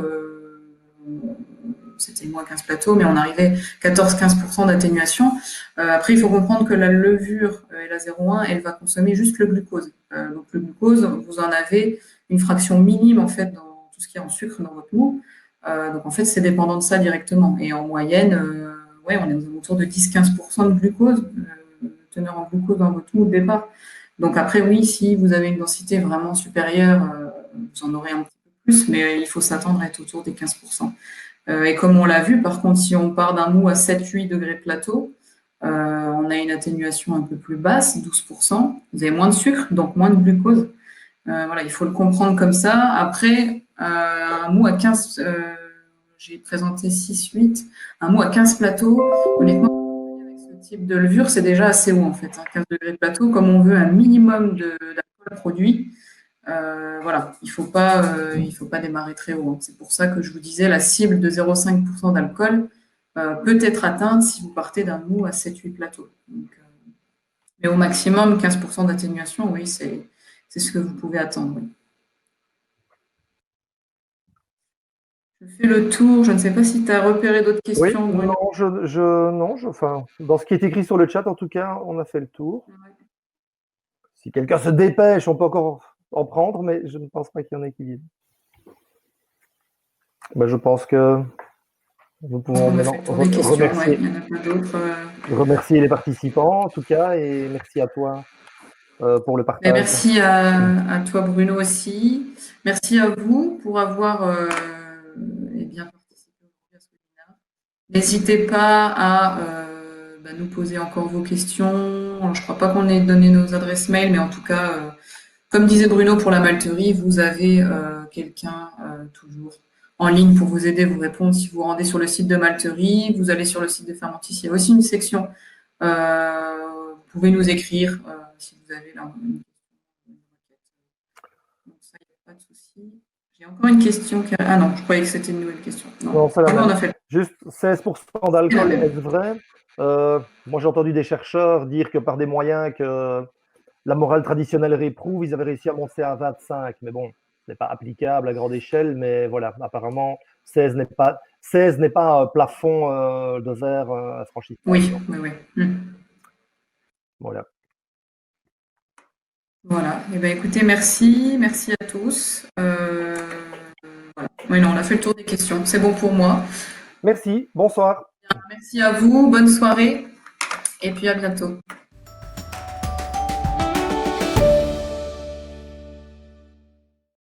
c'était moins 15 plateaux, mais on arrivait 14-15% d'atténuation. Après, il faut comprendre que la levure la 0,1, elle va consommer juste le glucose. Donc le glucose, vous en avez une fraction minime en fait dans tout ce qui est en sucre dans votre mou. Donc en fait, c'est dépendant de ça directement. Et en moyenne, ouais, on est autour de 10-15% de glucose, teneur en glucose dans votre mou de départ. Donc après, oui, si vous avez une densité vraiment supérieure, vous en aurez un petit peu plus, mais il faut s'attendre à être autour des 15%. Et comme on l'a vu, par contre, si on part d'un mou à 7-8 degrés plateau, on a une atténuation un peu plus basse, 12%. Vous avez moins de sucre, donc moins de glucose. Voilà, il faut le comprendre comme ça. Après, un mou à 15, j'ai présenté 6-8, un mou à 15 plateaux, honnêtement, avec ce type de levure, c'est déjà assez haut en fait. 15 degrés de plateau, comme on veut un minimum d'alcool produit, voilà, il faut pas démarrer très haut, hein. C'est pour ça que je vous disais la cible de 0,5% d'alcool peut être atteinte si vous partez d'un mou à 7-8 plateaux. Donc, mais au maximum, 15% d'atténuation, oui, c'est ce que vous pouvez attendre. Oui. Je fais le tour. Je ne sais pas si tu as repéré d'autres Oui, questions, Bruno. non, enfin, dans ce qui est écrit sur le chat, en tout cas, on a fait le tour. Si quelqu'un se dépêche, on peut encore en prendre, mais je ne pense pas qu'il y en ait qui vivent. Ben, je pense que nous pouvons On a fait maintenant le tour des questions. Ouais. remercier, Il n'y en a pas d'autres. remercier les participants, en tout cas, et merci à toi pour le Mais partage. merci à toi, Bruno, aussi. Merci à vous pour avoir eh bien, participé à ce webinaire. N'hésitez pas à nous poser encore vos questions. Alors, je ne crois pas qu'on ait donné nos adresses mail, mais en tout cas, comme disait Bruno pour la malterie, vous avez quelqu'un toujours en ligne pour vous aider, vous répondre. Si vous rendez sur le site de Malterie, vous allez sur le site de Fermentis, il y a aussi une section. Vous pouvez nous écrire si vous avez là une question. Donc ça, il n'y a pas de souci. J'ai encore une question. Ah non, je croyais que c'était une nouvelle question. Non, c'est la Ah, même. on a fait. Juste 16% d'alcool, est-ce vrai? Moi, j'ai entendu des chercheurs dire que par des moyens que la morale traditionnelle réprouve, ils avaient réussi à monter à 25. Mais bon, ce n'est pas applicable à grande échelle. Mais voilà, apparemment, 16 n'est pas un plafond de verre infranchissable. Oui, oui, oui. Voilà. Voilà. Eh bien, écoutez, merci. Merci à tous. Voilà. Oui, non, on a fait le tour des questions. C'est bon pour moi. Merci, bonsoir. Merci à vous. Bonne soirée. Et puis à bientôt.